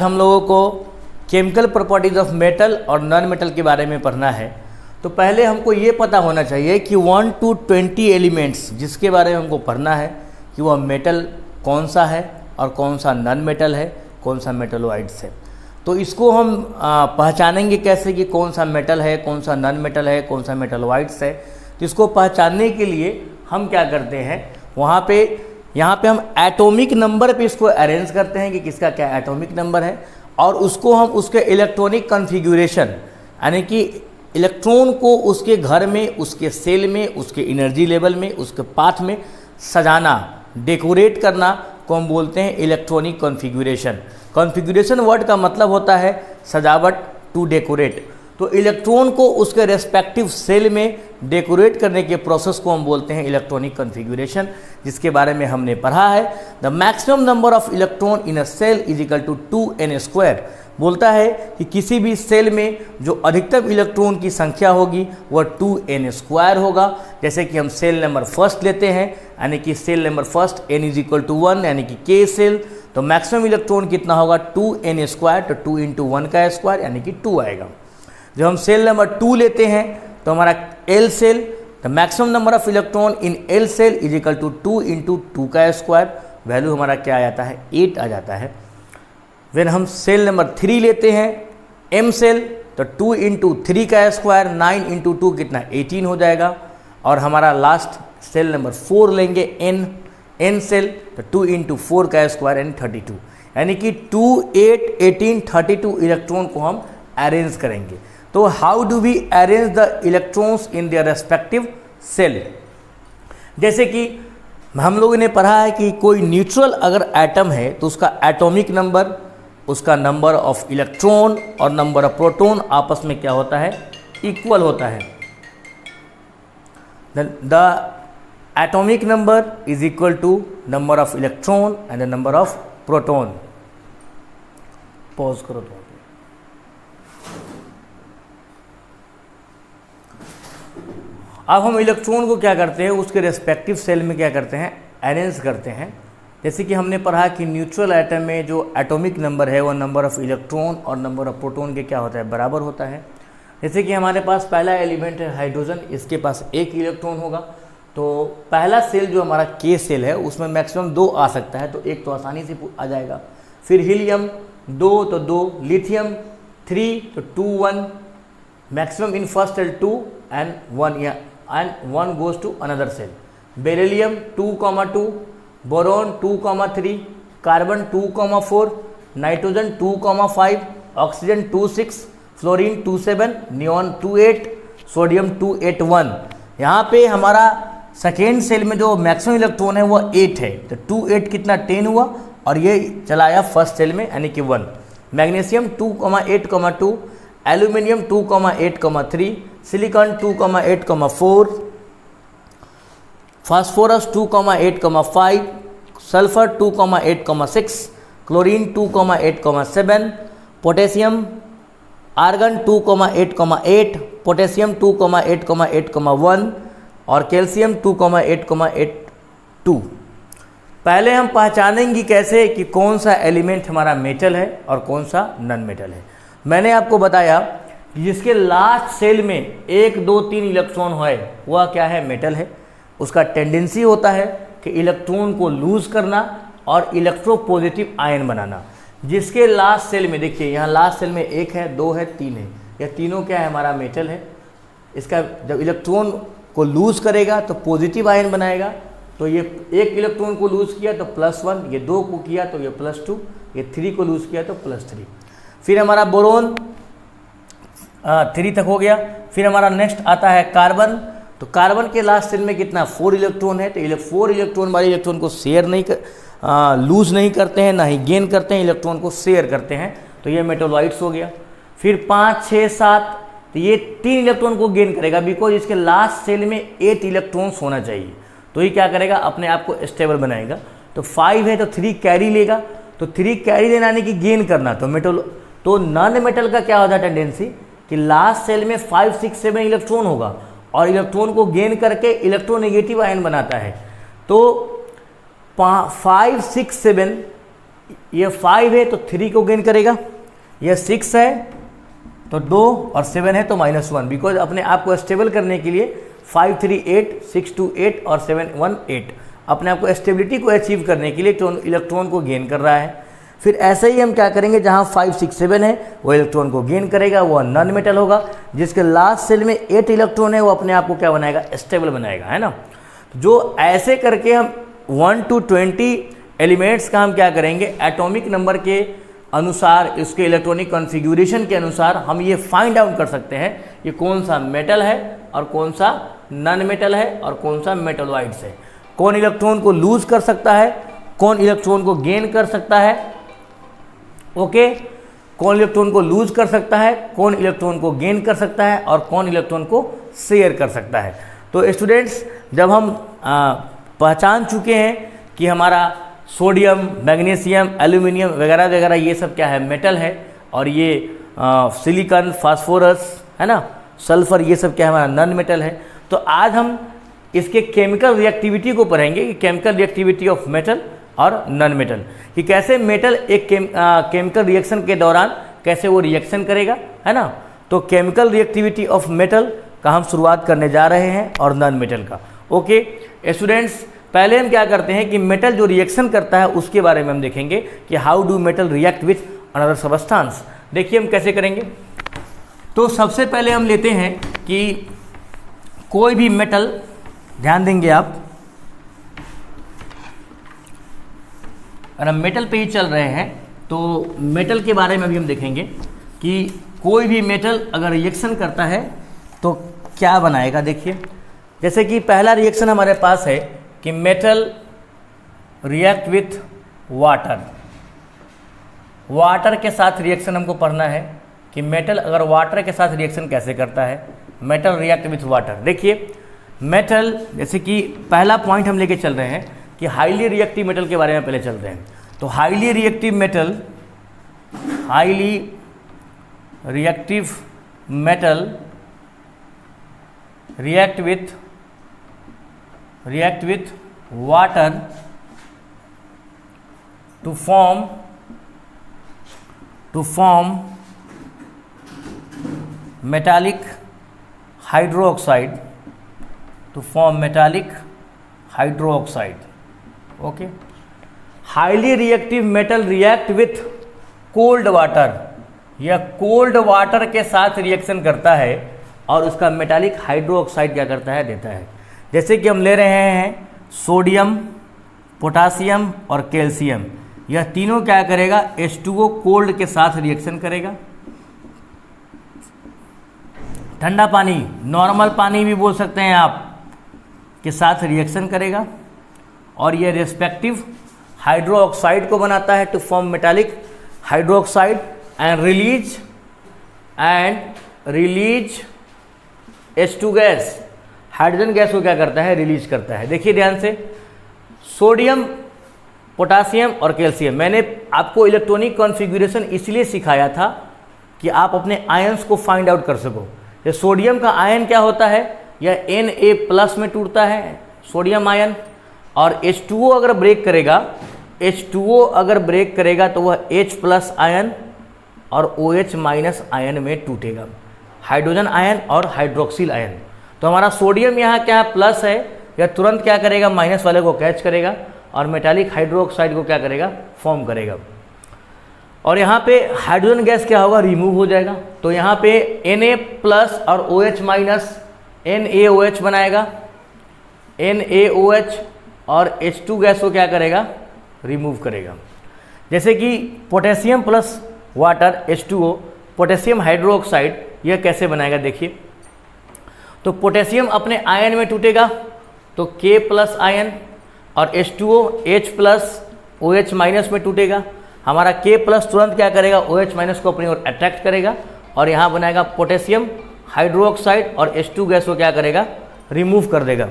हम लोगों को केमिकल प्रॉपर्टीज ऑफ मेटल और नॉन मेटल के बारे में पढ़ना है। तो पहले हमको ये पता होना चाहिए कि 1 to 20 एलिमेंट्स जिसके बारे में हमको पढ़ना है कि वह मेटल कौन सा है और कौन सा नॉन मेटल है, कौन सा मेटलोइड्स है। तो इसको हम पहचानेंगे कैसे कि कौन सा मेटल है, कौन सा नॉन मेटल है, कौन सा मेटलोइड्स है। तो इसको पहचानने के लिए हम क्या करते हैं, यहाँ पे हम एटॉमिक नंबर पे इसको अरेंज करते हैं कि किसका क्या एटॉमिक नंबर है, और उसको हम उसके इलेक्ट्रॉनिक कॉन्फ़िगरेशन यानी कि इलेक्ट्रॉन को उसके घर में, उसके सेल में, उसके एनर्जी लेवल में, उसके पाथ में सजाना, डेकोरेट करना को हम बोलते हैं इलेक्ट्रॉनिक कॉन्फ़िगरेशन। कॉन्फ़िगरेशन वर्ड का मतलब होता है सजावट, टू डेकोरेट। तो इलेक्ट्रॉन को उसके रेस्पेक्टिव सेल में डेकोरेट करने के प्रोसेस को हम बोलते हैं इलेक्ट्रॉनिक कॉन्फ़िगरेशन, जिसके बारे में हमने पढ़ा है। The maximum number of electron in a shell is equal to 2n²। बोलता है कि किसी भी सेल में जो अधिकतम इलेक्ट्रॉन की संख्या होगी वह 2n² होगा। जैसे कि हम सेल नंबर फर्स्ट लेते हैं, यानी कि shell number first n is equal to 1 यानी कि K सेल, तो मैक्सिमम इलेक्ट्रॉन कितना होगा 2n², तो 2 × 1 का स्क्वायर यानी कि 2 आएगा। जब हम सेल नंबर 2 लेते हैं तो हमारा L shell, the maximum number of electron in L shell is equal to 2 × 2 का स्क्वायर, वैल्यू हमारा क्या आ जाता है 8 आ जाता है। वेन हम सेल नंबर 3 लेते हैं M सेल, तो 2 × 3 का स्क्वायर 9 × 2 कितना 18 हो जाएगा। और हमारा लास्ट सेल नंबर 4 लेंगे N सेल, तो 2 × 4 का स्क्वायर यानी 32, यानी कि 2, 8, 18, 32 इलेक्ट्रॉन को हम अरेंज करेंगे। तो how do we arrange the electrons in their respective shell. जैसे कि हम लोगों ने पढ़ा है कि कोई न्यूट्रल अगर एटम है तो उसका एटॉमिक नंबर, उसका नंबर ऑफ इलेक्ट्रॉन और नंबर ऑफ प्रोटॉन आपस में क्या होता है, इक्वल होता है। The atomic number is equal to number of electron and the number of proton. Pause करो तो। अब हम इलेक्ट्रॉन को क्या करते हैं, उसके रेस्पेक्टिव सेल में क्या करते हैं, अरेंज करते हैं। जैसे कि हमने पढ़ा कि न्यूट्रल एटम में जो एटॉमिक नंबर है वह नंबर ऑफ इलेक्ट्रॉन और नंबर ऑफ प्रोटॉन के क्या होता है, बराबर होता है। जैसे कि हमारे पास पहला एलिमेंट है हाइड्रोजन, इसके पास 1 इलेक्ट्रॉन होगा। तो पहला सेल जो हमारा K सेल है उसमें मैक्सिमम 2 आ सकता है, तो 1 तो आसानी से आ जाएगा। फिर हीलियम 2 तो 2, लिथियम 3 तो 2, 1, maximum in first shell 2 and 1 goes to another cell. Beryllium 2,2, boron 2,3, carbon 2,4, nitrogen 2,5, oxygen 2,6, fluorine 2,7, neon 2,8, sodium 2,8,1। यहाँ पे हमारा सेकेंड सेल में जो मैक्सिमम इलेक्ट्रॉन है वह 8 है, तो 2,8 कितना 10 हुआ, और ये चला आया फर्स्ट सेल में यानी कि 1। Magnesium 2,8,2, aluminium 2,8,3, silicon 2,8,4, phosphorus 2,8,5, sulphur 2,8,6, chlorine 2,8,7, potassium, argon 2,8,8, potassium 2,8,8,1 और कैल्शियम 2,8,8,2। पहले हम पहचानेंगे कैसे कि कौन सा एलिमेंट हमारा मेटल है और कौन सा नॉन मेटल है। मैंने आपको बताया कि जिसके लास्ट सेल में 1, 2, 3 इलेक्ट्रॉन है वह क्या है, मेटल है। उसका टेंडेंसी होता है कि इलेक्ट्रॉन को लूज करना और इलेक्ट्रोपॉजिटिव आयन बनाना। जिसके लास्ट सेल में देखिए, यहाँ लास्ट सेल में 1 है, 2 है, 3 है, यह तीनों क्या है, हमारा मेटल है। इसका जब इलेक्ट्रॉन को लूज करेगा तो पॉजिटिव आयन बनाएगा। तो ये 1 इलेक्ट्रॉन को लूज किया तो +1, ये 2 को किया तो ये +2, ये 3 को लूज किया तो +3। फिर हमारा बोरोन 3 तक हो गया। फिर हमारा नेक्स्ट आता है कार्बन। तो कार्बन के लास्ट सेल में कितना 4 इलेक्ट्रॉन है, तो 4 इलेक्ट्रॉन वाले इलेक्ट्रॉन को शेयर नहीं लूज नहीं करते हैं, ना ही गेन करते हैं, इलेक्ट्रॉन को शेयर करते हैं, तो ये मेटलोइड्स हो गया। फिर 5, 6, 7, तो ये 3 इलेक्ट्रॉन को गेन करेगा, बिकॉज इसके लास्ट सेल में 8 इलेक्ट्रॉन्स होना चाहिए, तो ये क्या करेगा, अपने आप को स्टेबल बनाएगा। तो 5 है तो 3 कैरी लेगा, तो 3 कैरी लेना यानी कि गेन करना। तो नॉन मेटल का क्या होता है टेंडेंसी कि लास्ट सेल में 5, 6, 7 इलेक्ट्रॉन होगा और इलेक्ट्रॉन को गेन करके इलेक्ट्रोनेगेटिव आयन बनाता है। तो 5, 6, 7 ये 5 है तो 3 को गेन करेगा, ये 6 है तो 2 और 7 है तो -1, बिकॉज अपने आप को स्टेबल करने के लिए 5 3 8 6 2 8 और 7 1 8 अपने आप को स्टेबिलिटी को अचीव करने के लिए इलेक्ट्रॉन को गेन कर रहा है। फिर ऐसे ही हम क्या करेंगे, जहाँ 5 6 7 है वो इलेक्ट्रॉन को गेन करेगा, वो नॉन मेटल होगा। जिसके लास्ट सेल में 8 इलेक्ट्रॉन है वो अपने आप को क्या बनाएगा, स्टेबल बनाएगा, है ना। जो ऐसे करके हम 1 to 20 एलिमेंट्स का हम क्या करेंगे, एटॉमिक नंबर के अनुसार, इसके इलेक्ट्रॉनिक कॉन्फ़िगरेशन के अनुसार हम ये फाइंड आउट कर सकते हैं कि कौन सा मेटल है और कौन सा नॉन मेटल है और कौन सा मेटलॉइड्स है, कौन इलेक्ट्रॉन को लूज कर सकता है, कौन इलेक्ट्रॉन को गेन कर सकता है, ओके, कौन इलेक्ट्रॉन को लूज कर सकता है, कौन इलेक्ट्रॉन को गेन कर सकता है और कौन इलेक्ट्रॉन को शेयर कर सकता है। तो स्टूडेंट्स, जब हम पहचान चुके हैं कि हमारा सोडियम, मैग्नीशियम, एल्यूमिनियम वगैरह वगैरह ये सब क्या है, मेटल है, और ये सिलिकॉन, फास्फोरस, है ना, सल्फर, ये सब क्या है, हमारा नॉन मेटल है। तो आज हम इसके केमिकल रिएक्टिविटी को पढ़ेंगे कि केमिकल रिएक्टिविटी ऑफ मेटल और नॉन मेटल, कि कैसे मेटल एक केमिकल रिएक्शन के दौरान कैसे वो रिएक्शन करेगा, है ना। तो केमिकल रिएक्टिविटी ऑफ मेटल का हम शुरुआत करने जा रहे हैं और नॉन मेटल का। ओके स्टूडेंट्स, पहले हम क्या करते हैं कि मेटल जो रिएक्शन करता है उसके बारे में हम देखेंगे कि how do metal react with another substance. देखिए हम कैसे करेंगे। तो सबसे पहले हम लेते हैं कि कोई भी मेटल, ध्यान देंगे आप, अगर हम मेटल पे ही चल रहे हैं तो मेटल के बारे में भी हम देखेंगे कि कोई भी मेटल अगर रिएक्शन करता है तो क्या बनाएगा। देखिए, जैसे कि पहला रिएक्शन हमारे पास है कि metal react with water. Water के साथ रिएक्शन हमको पढ़ना है कि मेटल अगर वाटर के साथ रिएक्शन कैसे करता है। Metal react with water. देखिए मेटल, जैसे कि पहला पॉइंट हम लेके चल रहे हैं कि हाईली रिएक्टिव मेटल के बारे में पहले चल रहे हैं। तो highly reactive metal react with water to form metallic hydroxide, okay. Highly reactive metal react with cold water, या कोल्ड वाटर के साथ रिएक्शन करता है और उसका मेटालिक हाइड्रोक्साइड क्या करता है, देता है। जैसे कि हम ले रहे हैं सोडियम, पोटासियम और कैल्शियम, यह तीनों क्या करेगा, H2O कोल्ड के साथ रिएक्शन करेगा। ठंडा पानी, नॉर्मल पानी भी बोल सकते हैं आप, के साथ रिएक्शन करेगा और यह रेस्पेक्टिव हाइड्रोक्साइड को बनाता है to form metallic hydroxide and release H2 gas, hydrogen gas को क्या करता है, रिलीज करता है। देखिए ध्यान से, सोडियम, पोटासियम और कैल्शियम, मैंने आपको इलेक्ट्रॉनिक कॉन्फ़िगरेशन इसलिए सिखाया था कि आप अपने आयंस को फाइंड आउट कर सको। ये सोडियम का आयन क्या होता है, यह Na+ में टूटता है सोडियम आयन, और H2O अगर ब्रेक करेगा तो वह H+ आयन और OH- आयन में टूटेगा, हाइड्रोजन आयन और हाइड्रोक्सिल आयन। तो हमारा सोडियम यहाँ क्या प्लस है, यह तुरंत क्या करेगा, माइनस वाले को कैच करेगा और मेटालिक हाइड्रोक्साइड को क्या करेगा, फॉर्म करेगा। और यहाँ पे हाइड्रोजन गैस क्या होगा, रिमूव हो जाएगा। तो यहाँ पे Na+ और OH- NaOH बनाएगा, NaOH और H2 गैस को क्या करेगा, रिमूव करेगा। जैसे कि potassium plus water H2O, potassium hydroxide, यह कैसे बनाएगा। देखिए, तो पोटेशियम अपने आयन में टूटेगा तो K+ आयन, और H2O H+ OH- में टूटेगा। हमारा K+ तुरंत क्या करेगा, OH- को अपनी ओर अट्रैक्ट करेगा और यहाँ बनाएगा पोटेशियम हाइड्रोक्साइड और H2 गैस को क्या करेगा, रिमूव कर देगा।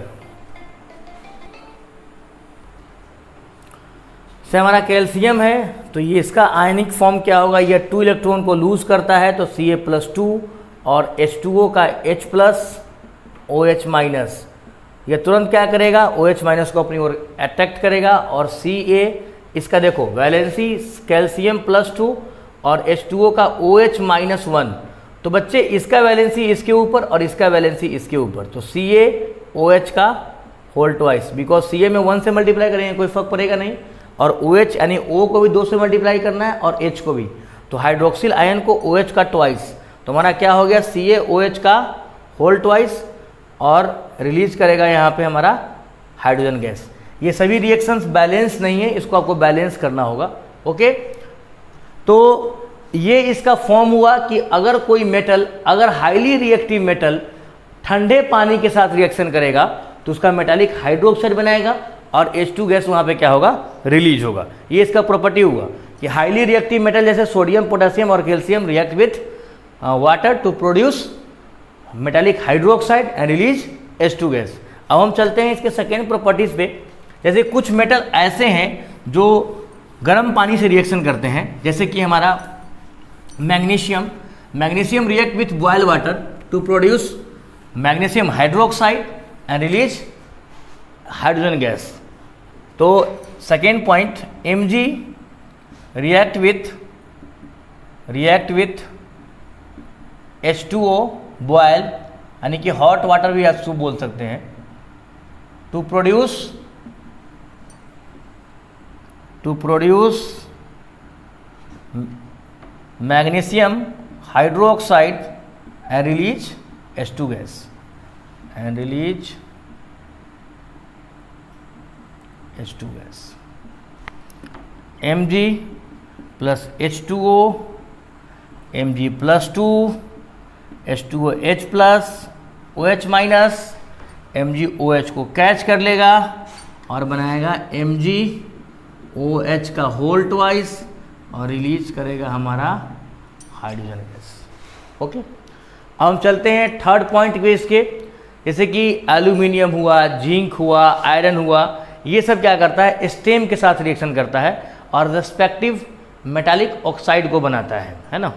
से हमारा कैल्शियम है तो ये इसका आयनिक फॉर्म क्या होगा, यह 2 इलेक्ट्रॉन को लूज करता है तो Ca+2 और H2O का H+ OH-, यह तुरंत क्या करेगा, OH- को अपनी ओर अट्रैक्ट करेगा और Ca इसका देखो वैलेंसी कैल्शियम +2 और H2O का OH-1, तो बच्चे इसका वैलेंसी इसके ऊपर और इसका वैलेंसी इसके ऊपर, तो CaOH का होल ट्वाइस, बिकॉज Ca में 1 से मल्टीप्लाई करेंगे कोई फर्क पड़ेगा नहीं, और OH यानी O को भी 2 से मल्टीप्लाई करना है और H को भी, तो हाइड्रोक्सिल आयन को OH का ट्वाइस, तो हमारा क्या हो गया CaOH का होल ट्वाइस, और रिलीज करेगा यहाँ पे हमारा हाइड्रोजन गैस। ये सभी रिएक्शंस बैलेंस नहीं है, इसको आपको बैलेंस करना होगा। ओके, तो ये इसका फॉर्म हुआ कि अगर कोई मेटल, अगर हाईली रिएक्टिव मेटल ठंडे पानी के साथ रिएक्शन करेगा तो उसका मेटालिक हाइड्रोक्साइड बनाएगा और H2 गैस वहाँ पे क्या होगा, रिलीज होगा। ये इसका प्रॉपर्टी हुआ कि हाईली रिएक्टिव मेटल जैसे सोडियम, पोटेशियम और calcium react with water to produce metallic hydroxide and release H2 gas. अब हम चलते हैं इसके सेकेंड प्रॉपर्टीज पे। जैसे कुछ मेटल ऐसे हैं जो गर्म पानी से रिएक्शन करते हैं, जैसे कि हमारा magnesium react with boil water to produce magnesium hydroxide and release hydrogen gas. तो second point, Mg react with H2O boil, यानी कि हॉट वाटर भी आप उसको बोल सकते हैं, to produce magnesium hydroxide and release H2 gas Mg plus H2O, Mg +2, H2OH plus OH minus, MgOH को कैच कर लेगा और बनाएगा MgOH का होल ट्वाइस और रिलीज करेगा हमारा हाइड्रोजन गैस। ओके, अब हम चलते हैं थर्ड पॉइंट पे इसके, जैसे कि एल्यूमिनियम हुआ, जिंक हुआ, आयरन हुआ, ये सब क्या करता है, स्टेम के साथ रिएक्शन करता है और रेस्पेक्टिव मेटालिक ऑक्साइड को बनाता है ना।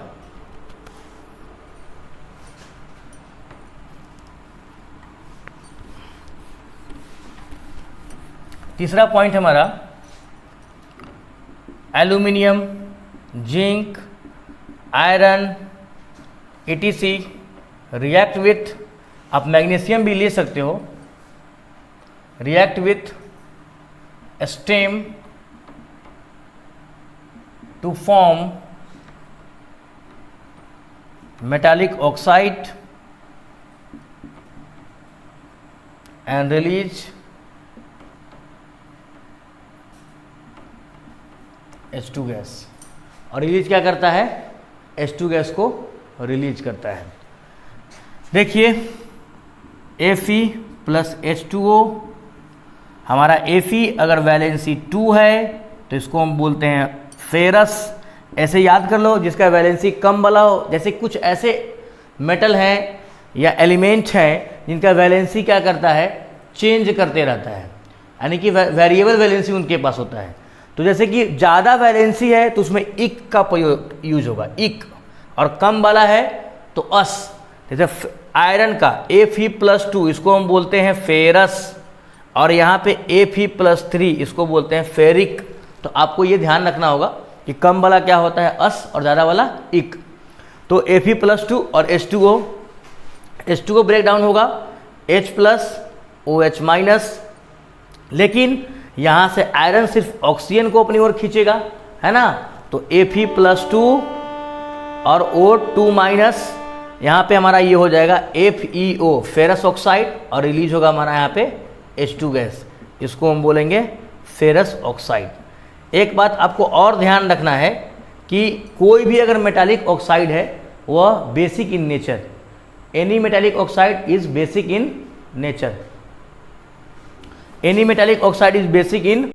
तीसरा पॉइंट हमारा aluminium, zinc, iron etc react with, आप मैग्नीशियम भी ले सकते हो, react with steam to form metallic oxide and release H2 gas. और रिलीज क्या करता है, H2 गैस को रिलीज करता है। देखिए Fe प्लस H2O, हमारा Fe अगर वैलेंसी 2 है तो इसको हम बोलते हैं फेरस। ऐसे याद कर लो, जिसका वैलेंसी कम वाला हो, जैसे कुछ ऐसे मेटल हैं या एलिमेंट हैं जिनका वैलेंसी क्या करता है, चेंज करते रहता है, यानी कि वेरिएबल वैलेंसी उनके पास होता है। तो जैसे कि ज़्यादा वैलेंसी है तो उसमें इक का प्रयोग यूज होगा, इक, और कम वाला है तो अस। जैसे आयरन का Fe+2 इसको हम बोलते हैं फेरस, और यहाँ पे Fe+3 इसको बोलते हैं फेरिक। तो आपको ये ध्यान रखना होगा कि कम वाला क्या होता है अस और ज़्यादा वाला इक। तो Fe+2 और H2O ब्रेक डाउन होगा H+OH-, लेकिन यहाँ से आयरन सिर्फ ऑक्सीजन को अपनी ओर खींचेगा, है ना। तो Fe+2 और O2-, यहाँ पे हमारा ये हो जाएगा FeO फेरस ऑक्साइड, और रिलीज होगा हमारा यहाँ पे H2 गैस, इसको हम बोलेंगे फेरस ऑक्साइड। एक बात आपको और ध्यान रखना है कि कोई भी अगर मेटालिक ऑक्साइड है वह basic in nature, any metallic oxide is basic in nature, any metallic oxide is basic in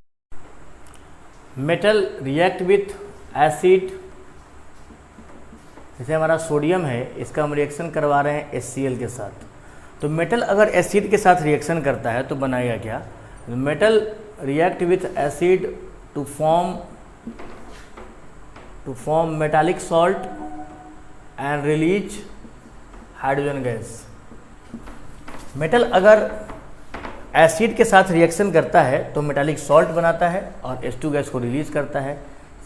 metal react with acid. जैसे हमारा सोडियम है, इसका हम रिएक्शन करवा रहे हैं HCl के साथ। तो मेटल अगर एसिड के साथ रिएक्शन करता है तो बनाएगा क्या, metal react with acid to form metallic salt and release hydrogen gas. Metal अगर एसिड के साथ रिएक्शन करता है तो मेटालिक सॉल्ट बनाता है और H2 गैस को रिलीज करता है।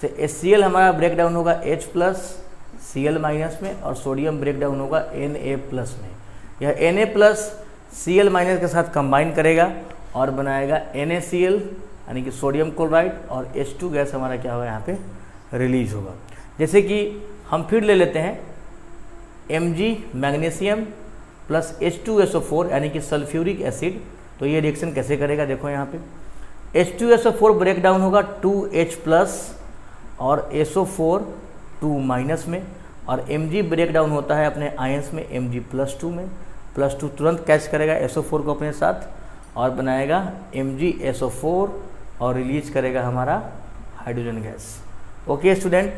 से HCl हमारा ब्रेक डाउन होगा H प्लस Cl माइनस में और सोडियम ब्रेक डाउन होगा Na प्लस में। यह Na प्लस Cl माइनस के साथ कंबाइन करेगा और बनाएगा NaCl यानी कि सोडियम क्लोराइड और H2 गैस हमारा क्या होगा यहाँ पे रिलीज होगा। जैसे कि हम फिर ले लेते हैं Mg मैग्नीशियम प्लस H2SO4 यानी कि सल्फ्यूरिक एसिड। तो ये रिएक्शन कैसे करेगा देखो यहाँ पे H2SO4 ब्रेक डाउन होगा 2H प्लस और SO4 2 माइनस में और Mg ब्रेक डाउन होता है अपने आयंस में Mg प्लस 2 में। प्लस 2 तुरंत कैच करेगा SO4 को अपने साथ और बनाएगा MgSO4 और रिलीज करेगा हमारा हाइड्रोजन गैस। ओके स्टूडेंट,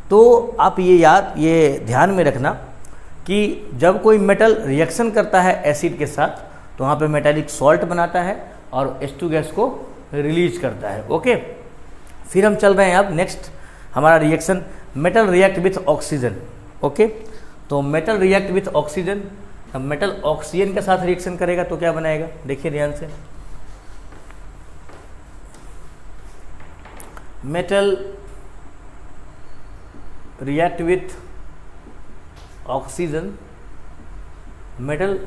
तो आप ये ध्यान में रखना कि जब कोई मेटल रिएक्शन करता है एसिड के साथ तो वहाँ पे मेटालिक सॉल्ट बनाता है और H2 गैस को रिलीज करता है। ओके, फिर हम चल रहे हैं अब नेक्स्ट हमारा reaction metal react with oxygen. Okay, तो मेटल रिएक्ट विथ ऑक्सीजन, अब मेटल ऑक्सीजन के साथ रिएक्शन करेगा तो क्या बनाएगा देखिए ध्यान से। Metal react with oxygen, metal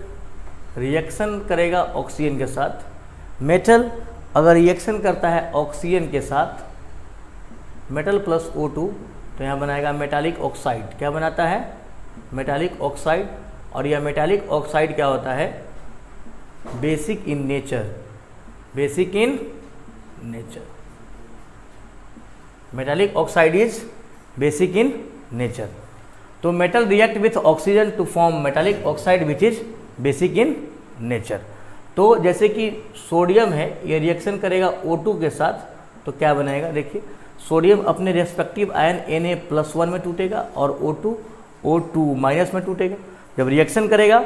reaction करेगा ऑक्सीजन के साथ। मेटल अगर रिएक्शन करता है ऑक्सीजन के साथ मेटल प्लस O2 तो यहाँ बनाएगा मेटालिक ऑक्साइड। क्या बनाता है मेटालिक ऑक्साइड। और यह मेटालिक ऑक्साइड क्या होता है basic in nature, basic in nature. Metallic oxide is basic in nature. तो metal react with oxygen to form metallic oxide which is basic in nature. तो जैसे कि सोडियम है ये रिएक्शन करेगा O2 के साथ तो क्या बनाएगा देखिए, सोडियम अपने रेस्पेक्टिव आयन Na+1 में टूटेगा और O2 माइनस में टूटेगा। जब रिएक्शन करेगा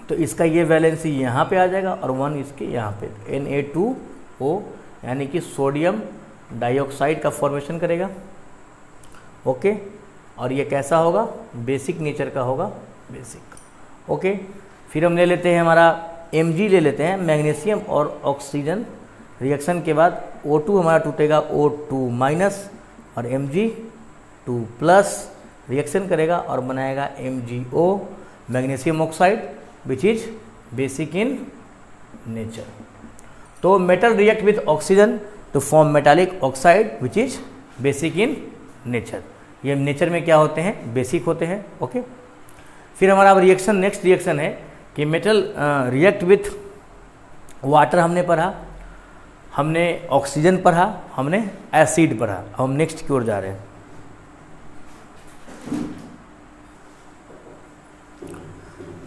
तो इसका ये वैलेंसी यहाँ पे आ जाएगा और 1 इसके यहाँ पे Na2O यानी कि सोडियम डाइऑक्साइड का फॉर्मेशन करेगा। ओके, और ये कैसा होगा बेसिक नेचर का होगा, बेसिक। ओके, फिर हम ले लेते हैं हमारा Mg ले लेते हैं मैग्नीशियम और ऑक्सीजन रिएक्शन के बाद O2 हमारा टूटेगा O2 माइनस और Mg2 प्लस रिएक्शन करेगा और बनाएगा MgO magnesium oxide which is basic in nature. तो metal react with oxygen to form metallic oxide which is basic in nature. ये नेचर में क्या होते हैं बेसिक होते हैं। ओके, फिर हमारा अब रिएक्शन नेक्स्ट रिएक्शन है कि मेटल रिएक्ट विथ वाटर हमने पढ़ा, हमने ऑक्सीजन पढ़ा, हमने एसिड पढ़ा। अब हम नेक्स्ट की ओर जा रहे हैं।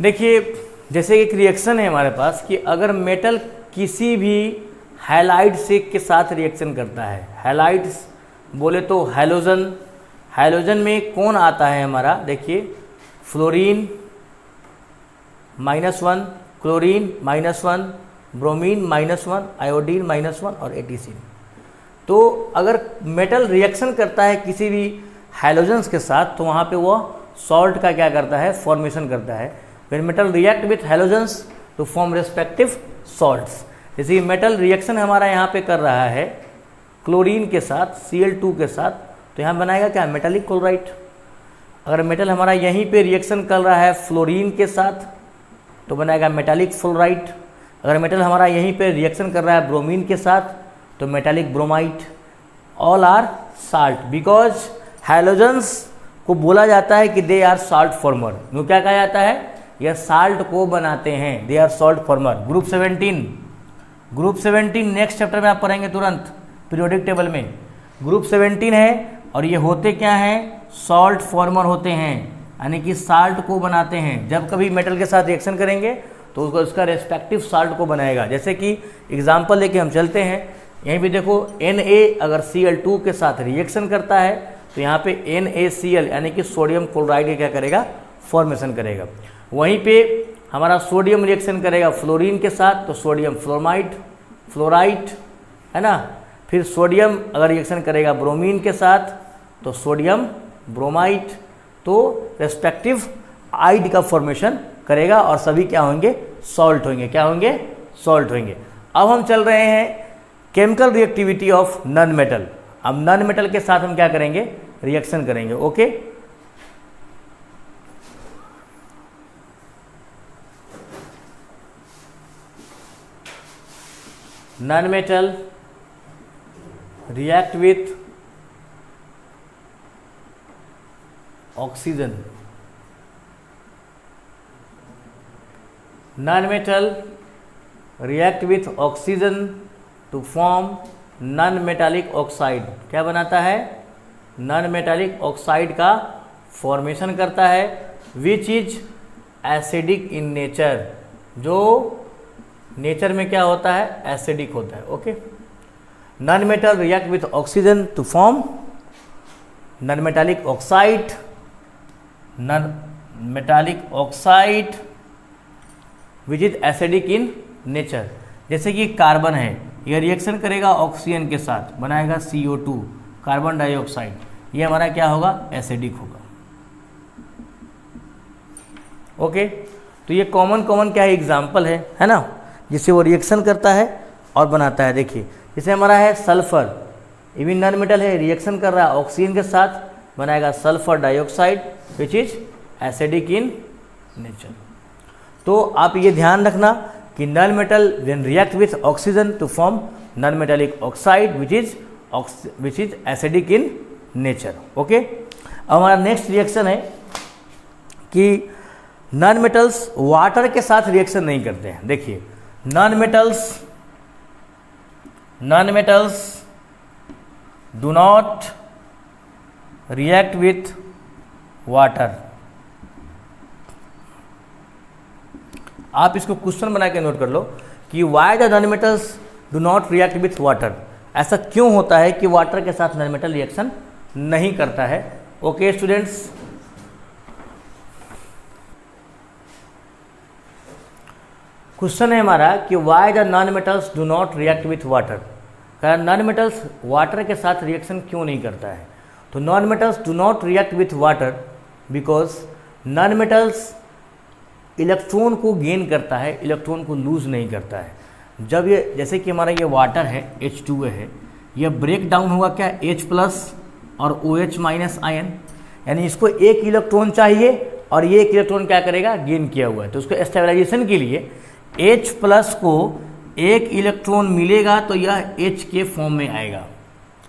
देखिए जैसे एक रिएक्शन है हमारे पास कि अगर मेटल किसी भी हैलाइड से के साथ रिएक्शन करता है, हैलाइड्स बोले तो हैलोजन, हैलोजन में कौन आता है हमारा देखिए फ्लोरीन -1, क्लोरीन -1, ब्रोमीन -1, आयोडीन -1 और एटीसीन। तो अगर मेटल रिएक्शन करता है किसी भी हैलोजन्स के साथ तो वहाँ पे वो सॉल्ट का क्या करता है फॉर्मेशन करता है। When metal react with halogens to form respective salts, जैसे मेटल रिएक्शन हमारा यहाँ पे कर रहा है क्लोरीन के साथ Cl2 के साथ तो यहाँ बनाएगा क्या मेटालिक क्लोराइड। अगर मेटल हमारा यहीं पे रिएक्शन कर रहा है फ्लोरीन के साथ तो बनाएगा मेटालिक फ्लोराइड। अगर मेटल हमारा यहीं पे रिएक्शन कर रहा है ब्रोमीन के साथ तो metallic bromide. All are salt because halogens को बोला जाता है कि दे आर साल्ट फॉर्मर। क्यों क्या कहा जाता है यह साल्ट को बनाते हैं, they are salt former. Group 17 next chapter में आप पढ़ेंगे तुरंत पीरियोडिक टेबल में। ग्रुप 17 है और ये होते क्या हैं सॉल्ट फॉर्मर होते हैं यानी कि साल्ट को बनाते हैं। जब कभी मेटल के साथ रिएक्शन करेंगे तो उसको उसका रेस्पेक्टिव साल्ट को बनाएगा। जैसे कि एग्जाम्पल लेके हम चलते हैं, यहीं भी देखो Na अगर Cl2 के साथ रिएक्शन करता है तो यहाँ पे NaCl यानी कि सोडियम क्लोराइड क्या करेगा फॉर्मेशन करेगा। वहीं पे हमारा सोडियम रिएक्शन करेगा फ्लोरीन के साथ तो सोडियम फ्लोराइड है ना। फिर सोडियम अगर रिएक्शन करेगा ब्रोमीन के साथ तो सोडियम ब्रोमाइड। तो रेस्पेक्टिव आइड का फॉर्मेशन करेगा और सभी क्या होंगे सॉल्ट होंगे। क्या होंगे सॉल्ट होंगे। अब हम चल रहे हैं chemical reactivity of non metal. अब नॉन मेटल के साथ हम क्या करेंगे, रिएक्शन करेंगे। Okay, non metal react with oxygen, non-metal react with oxygen to form non-metallic oxide। क्या बनाता है, non-metallic oxide का फॉर्मेशन करता है, which is acidic in nature, जो नेचर में क्या होता है, एसिडिक होता है। Okay, non-metal react with oxygen to form non-metallic oxide, non-metallic oxide which is acidic in nature. जैसे कि कार्बन है, यह रिएक्शन करेगा ऑक्सीजन के साथ, बनाएगा CO2 कार्बन डाइऑक्साइड, ये हमारा क्या होगा, एसिडिक होगा। ओके, तो ये कॉमन क्या है, एग्जाम्पल है ना, जिससे वो रिएक्शन करता है और बनाता है। देखिए जैसे हमारा है सल्फर, ये भी नॉन मेटल है, रिएक्शन कर रहा है ऑक्सीजन के साथ, बनाएगा sulphur dioxide which is acidic in nature. तो आप ये ध्यान रखना कि non metal when react with oxygen to form non metallic oxide which is acidic in nature. Okay, अब हमारा नेक्स्ट रिएक्शन है कि नॉन मेटल्स वाटर के साथ रिएक्शन नहीं करते हैं। देखिए non metals do not react with water. आप इसको क्वेश्चन बना के नोट कर लो कि why the non metals do not react with water. ऐसा क्यों होता है कि वाटर के साथ नॉन मेटल रिएक्शन नहीं करता है। ओके स्टूडेंट्स, क्वेश्चन है हमारा कि why the non metals do not react with water. कारण नॉन मेटल्स वाटर के साथ रिएक्शन क्यों नहीं करता है, तो non metals do not react with water because non metals electron को गेन करता है, इलेक्ट्रॉन को लूज नहीं करता है। जब ये जैसे कि हमारा ये वाटर है H2A है, यह ब्रेक डाउन होगा क्या H+ और OH- आयन, यानी इसको एक इलेक्ट्रॉन चाहिए और ये एक इलेक्ट्रॉन क्या करेगा, गेन किया हुआ है। तो उसको स्टेबलाइजेशन के लिए H+ को एक इलेक्ट्रॉन मिलेगा तो यह H के फॉर्म में आएगा।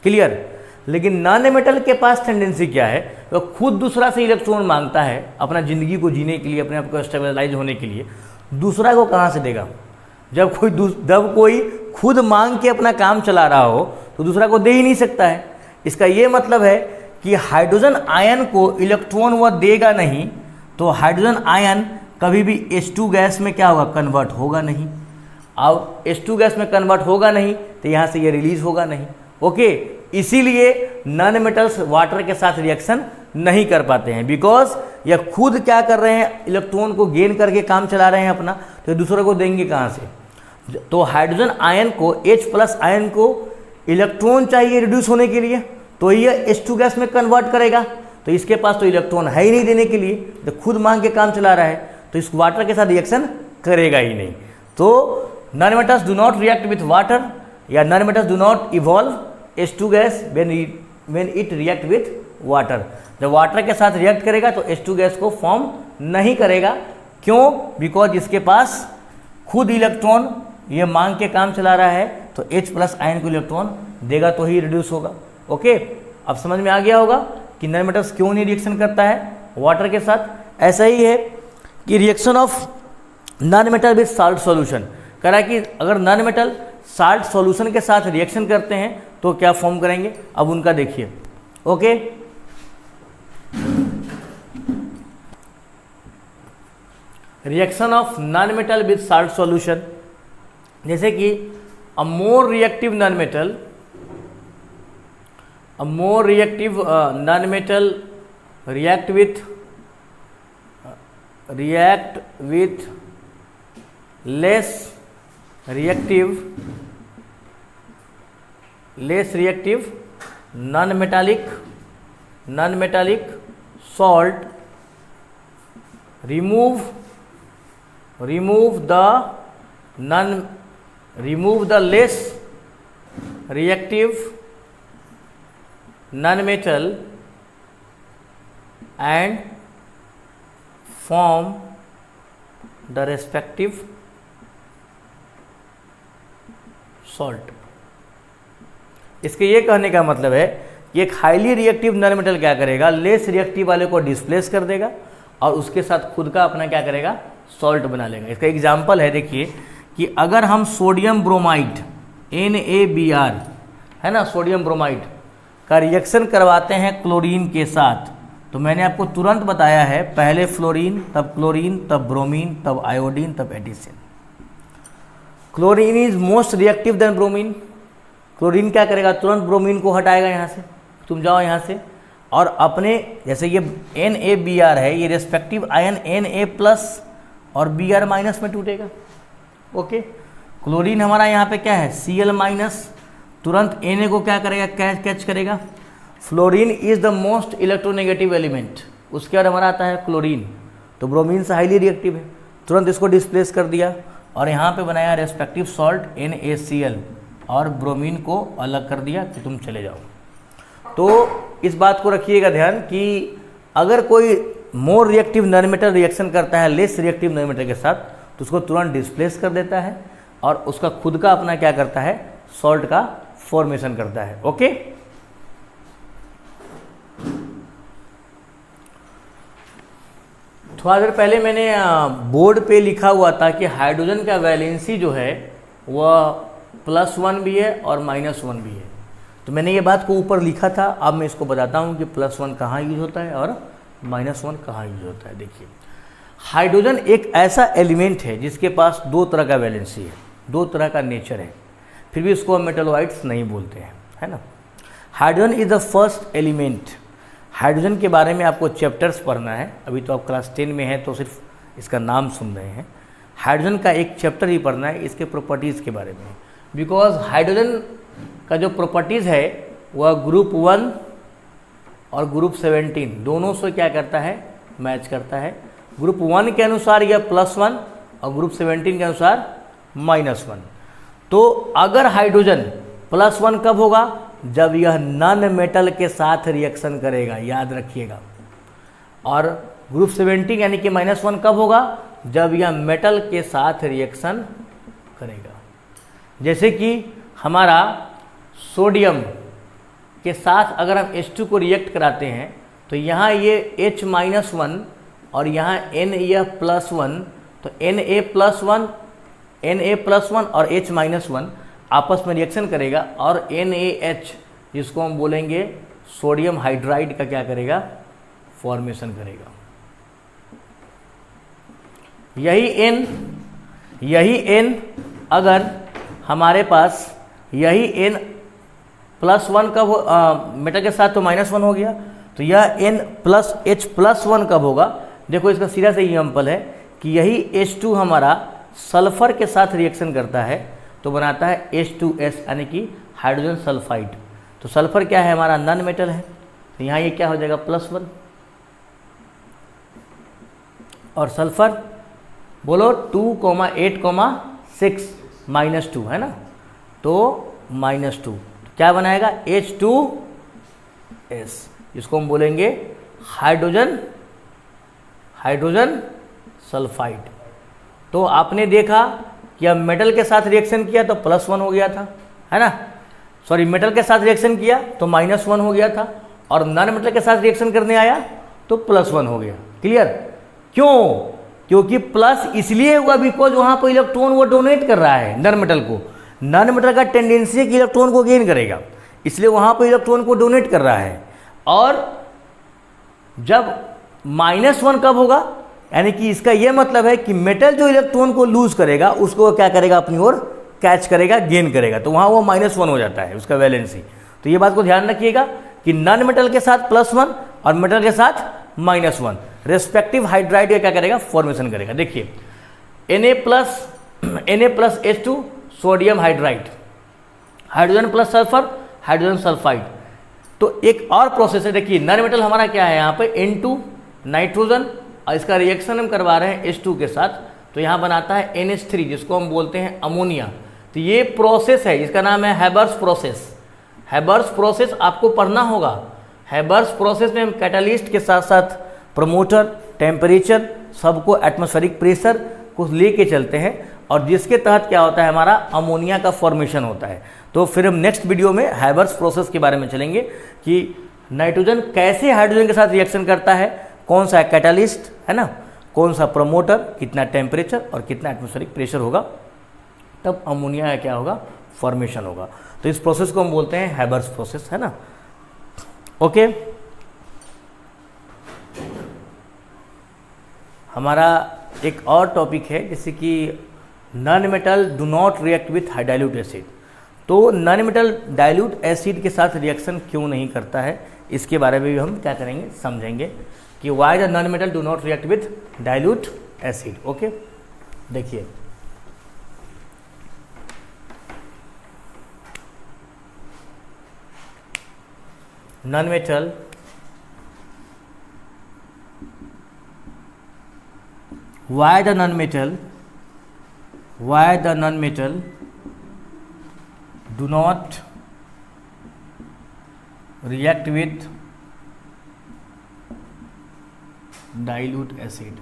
क्लियर। लेकिन नॉन मेटल के पास टेंडेंसी क्या है, तो खुद दूसरा से इलेक्ट्रॉन मांगता है अपना ज़िंदगी को जीने के लिए, अपने आप को स्टेबलाइज होने के लिए। दूसरा को कहाँ से देगा, जब कोई खुद मांग के अपना काम चला रहा हो तो दूसरा को दे ही नहीं सकता है। इसका ये मतलब है कि हाइड्रोजन आयन को इलेक्ट्रॉन वह देगा नहीं, तो हाइड्रोजन आयन कभी भी H2 गैस में क्या होगा, कन्वर्ट होगा नहीं। अब H2 गैस में कन्वर्ट होगा नहीं तो यहाँ से ये रिलीज होगा नहीं। ओके, इसीलिए नॉन मेटल्स वाटर के साथ रिएक्शन नहीं कर पाते हैं, बिकॉज ये खुद क्या कर रहे हैं, इलेक्ट्रॉन को गेन करके काम चला रहे हैं अपना, तो दूसरे को देंगे कहाँ से। तो हाइड्रोजन आयन को H+ आयन को इलेक्ट्रॉन चाहिए रिड्यूस होने के लिए, तो ये H2 गैस में कन्वर्ट करेगा, तो इसके पास तो इलेक्ट्रॉन है ही नहीं देने के लिए, तो खुद मांग के काम चला रहा है, तो इस वाटर के साथ रिएक्शन करेगा ही नहीं। तो non metals do not react with water या non metals do not evolve H2 gas when it react with water. जब वाटर के साथ रिएक्ट करेगा तो H2 गैस को फॉर्म नहीं करेगा। क्यों? बिकॉज इसके पास खुद इलेक्ट्रॉन ये मांग के काम चला रहा है, तो H+ आयन को इलेक्ट्रॉन देगा तो ही रिड्यूस होगा। ओके, अब समझ में आ गया होगा कि नॉन मेटल्स क्यों नहीं रिएक्शन करता है वाटर के साथ। ऐसा ही है कि reaction of non metal with salt solution, कह रहा है कि अगर नॉन मेटल साल्ट सॉल्यूशन के साथ रिएक्शन करते हैं तो क्या फॉर्म करेंगे, अब उनका देखिए। Okay, reaction of non metal with salt solution, जैसे कि a more reactive non metal react with less reactive non-metallic salt, remove the remove the less reactive non metal and form the respective salt. इसके ये कहने का मतलब है कि एक हाईली रिएक्टिव नॉन मेटल क्या करेगा, लेस रिएक्टिव वाले को डिस्प्लेस कर देगा और उसके साथ खुद का अपना क्या करेगा, सॉल्ट बना लेगा। इसका एग्जांपल है, देखिए कि अगर हम सोडियम ब्रोमाइड NaBr है ना, सोडियम ब्रोमाइड का रिएक्शन करवाते हैं क्लोरीन के साथ, तो मैंने आपको तुरंत बताया है, पहले फ्लोरीन, तब क्लोरीन, तब ब्रोमीन, तब आयोडीन, तब एडिसिन। Chlorine is most reactive then bromine. Chlorine क्या करेगा, तुरंत ब्रोमीन को हटाएगा यहाँ से, तुम जाओ यहाँ से, और अपने जैसे ये NaBr है, ये रेस्पेक्टिव आयन Na+ और Br- में टूटेगा। ओके, क्लोरीन हमारा यहाँ पे क्या है, Cl-, तुरंत Na को क्या करेगा, कैच करेगा। Fluorine is the most electronegative element, उसके बाद हमारा आता है क्लोरीन, तो ब्रोमीन से हाईली रिएक्टिव है, तुरंत इसको डिस्प्लेस कर दिया और यहाँ पे बनाया रेस्पेक्टिव सॉल्ट NaCl और ब्रोमीन को अलग कर दिया कि तुम चले जाओ। तो इस बात को रखिएगा ध्यान कि अगर कोई मोर रिएक्टिव नॉन मेटल रिएक्शन करता है लेस रिएक्टिव नॉन मेटल के साथ, तो उसको तुरंत डिस्प्लेस कर देता है और उसका खुद का अपना क्या करता है, सॉल्ट का फॉर्मेशन करता है। ओके, थोड़ा देर पहले मैंने बोर्ड पे लिखा हुआ था कि हाइड्रोजन का वैलेंसी जो है वह +1 भी है और -1 भी है, तो मैंने ये बात को ऊपर लिखा था। अब मैं इसको बताता हूँ कि +1 कहाँ यूज होता है और -1 कहाँ यूज होता है। देखिए, हाइड्रोजन एक ऐसा एलिमेंट है जिसके पास दो तरह का वैलेंसी है, दो तरह का नेचर है, फिर भी उसको हम मेटलॉइड्स नहीं बोलते हैं, है ना। Hydrogen is the first element. Hydrogen के बारे में आपको चैप्टर्स पढ़ना है, अभी तो आप क्लास 10 में हैं तो सिर्फ इसका नाम सुन रहे हैं। हाइड्रोजन का एक चैप्टर ही पढ़ना है, इसके प्रॉपर्टीज़ के बारे में, बिकॉज हाइड्रोजन का जो प्रॉपर्टीज़ है वह ग्रुप 1 और ग्रुप 17 दोनों से क्या करता है, मैच करता है। ग्रुप 1 के अनुसार यह +1 और ग्रुप 17 के अनुसार -1। तो अगर हाइड्रोजन +1 कब होगा, जब यह नॉन मेटल के साथ रिएक्शन करेगा, याद रखिएगा। और ग्रुप 17 यानी कि -1 कब होगा, जब यह मेटल के साथ रिएक्शन करेगा। जैसे कि हमारा सोडियम के साथ अगर हम H2 को रिएक्ट कराते हैं तो यहाँ ये H-1 और यहाँ N यह +1, तो Na+1 और H-1 आपस में रिएक्शन करेगा और NaH जिसको हम बोलेंगे सोडियम हाइड्राइड का क्या करेगा, फॉर्मेशन करेगा। यही N अगर हमारे पास यही N +1 कब मेटल के साथ तो -1 हो गया, तो यह N+H+1 कब होगा। देखो इसका सीधा से एग्जाम्पल है कि यही H2 हमारा सल्फर के साथ रिएक्शन करता है तो बनाता है H2S यानी कि हाइड्रोजन सल्फाइड। तो सल्फर क्या है, हमारा नॉन मेटल है, तो यहाँ ये क्या हो जाएगा +1, और सल्फर बोलो 2,8,6 -2 है ना, तो -2 क्या बनाएगा, H2S, इसको हम बोलेंगे हाइड्रोजन सल्फाइड। तो आपने देखा कि अब मेटल के साथ रिएक्शन किया तो +1 हो गया था, है ना, सॉरी मेटल के साथ रिएक्शन किया तो -1 हो गया था, और नॉन मेटल के साथ रिएक्शन करने आया तो +1 हो गया। क्लियर, क्यों, क्योंकि प्लस इसलिए हुआ बिकॉज वहाँ पर इलेक्ट्रॉन वो डोनेट कर रहा है नॉन मेटल को। नॉन मेटल का टेंडेंसी है कि इलेक्ट्रॉन को गेन करेगा, इसलिए वहाँ पर इलेक्ट्रॉन को डोनेट कर रहा है। और जब -1 कब होगा, यानी कि इसका यह मतलब है कि मेटल जो इलेक्ट्रॉन को लूज करेगा उसको क्या करेगा, अपनी ओर कैच करेगा, गेन करेगा, तो वहाँ वो -1 हो जाता है उसका वैलेंसी। तो ये बात को ध्यान रखिएगा कि नॉन मेटल के साथ +1 और मेटल के साथ -1 रेस्पेक्टिव हाइड्राइड क्या करेगा, फॉर्मेशन करेगा। देखिए Na+H2 sodium hydride, hydrogen plus sulphur hydrogen sulphide. तो एक और प्रोसेस है, देखिए नॉन मेटल हमारा क्या है, यहाँ पे N2 नाइट्रोजन, और इसका रिएक्शन हम करवा रहे हैं H2 के साथ, तो यहाँ बनाता है NH3 जिसको हम बोलते हैं अमोनिया। तो ये प्रोसेस है, इसका नाम है हैबर्स प्रोसेस। हैबर्स प्रोसेस आपको पढ़ना होगा। हैबर्स प्रोसेस में हम कैटालिस्ट के साथ साथ प्रमोटर, टेम्परेचर, सबको एटमॉस्फेरिक प्रेशर को लेके चलते हैं, और जिसके तहत क्या होता है, हमारा अमोनिया का फॉर्मेशन होता है। तो फिर हम नेक्स्ट वीडियो में हैबर्स प्रोसेस के बारे में चलेंगे कि नाइट्रोजन कैसे हाइड्रोजन के साथ रिएक्शन करता है, कौन सा कैटालिस्ट है ना, कौन सा प्रमोटर, कितना टेम्परेचर और कितना एटमॉस्फेरिक प्रेशर होगा, तब अमोनिया का क्या होगा, फॉर्मेशन होगा। तो इस प्रोसेस को हम बोलते हैं हैबर्स प्रोसेस, है ना। ओके, हमारा एक और टॉपिक है जैसे कि non metal do not react with dilute acid. तो नॉन मेटल डाइल्यूट एसिड के साथ रिएक्शन क्यों नहीं करता है, इसके बारे में भी हम क्या करेंगे, समझेंगे कि why the non metal do not react with dilute acid. Okay, देखिए non metal why the non-metal do not react with dilute acid।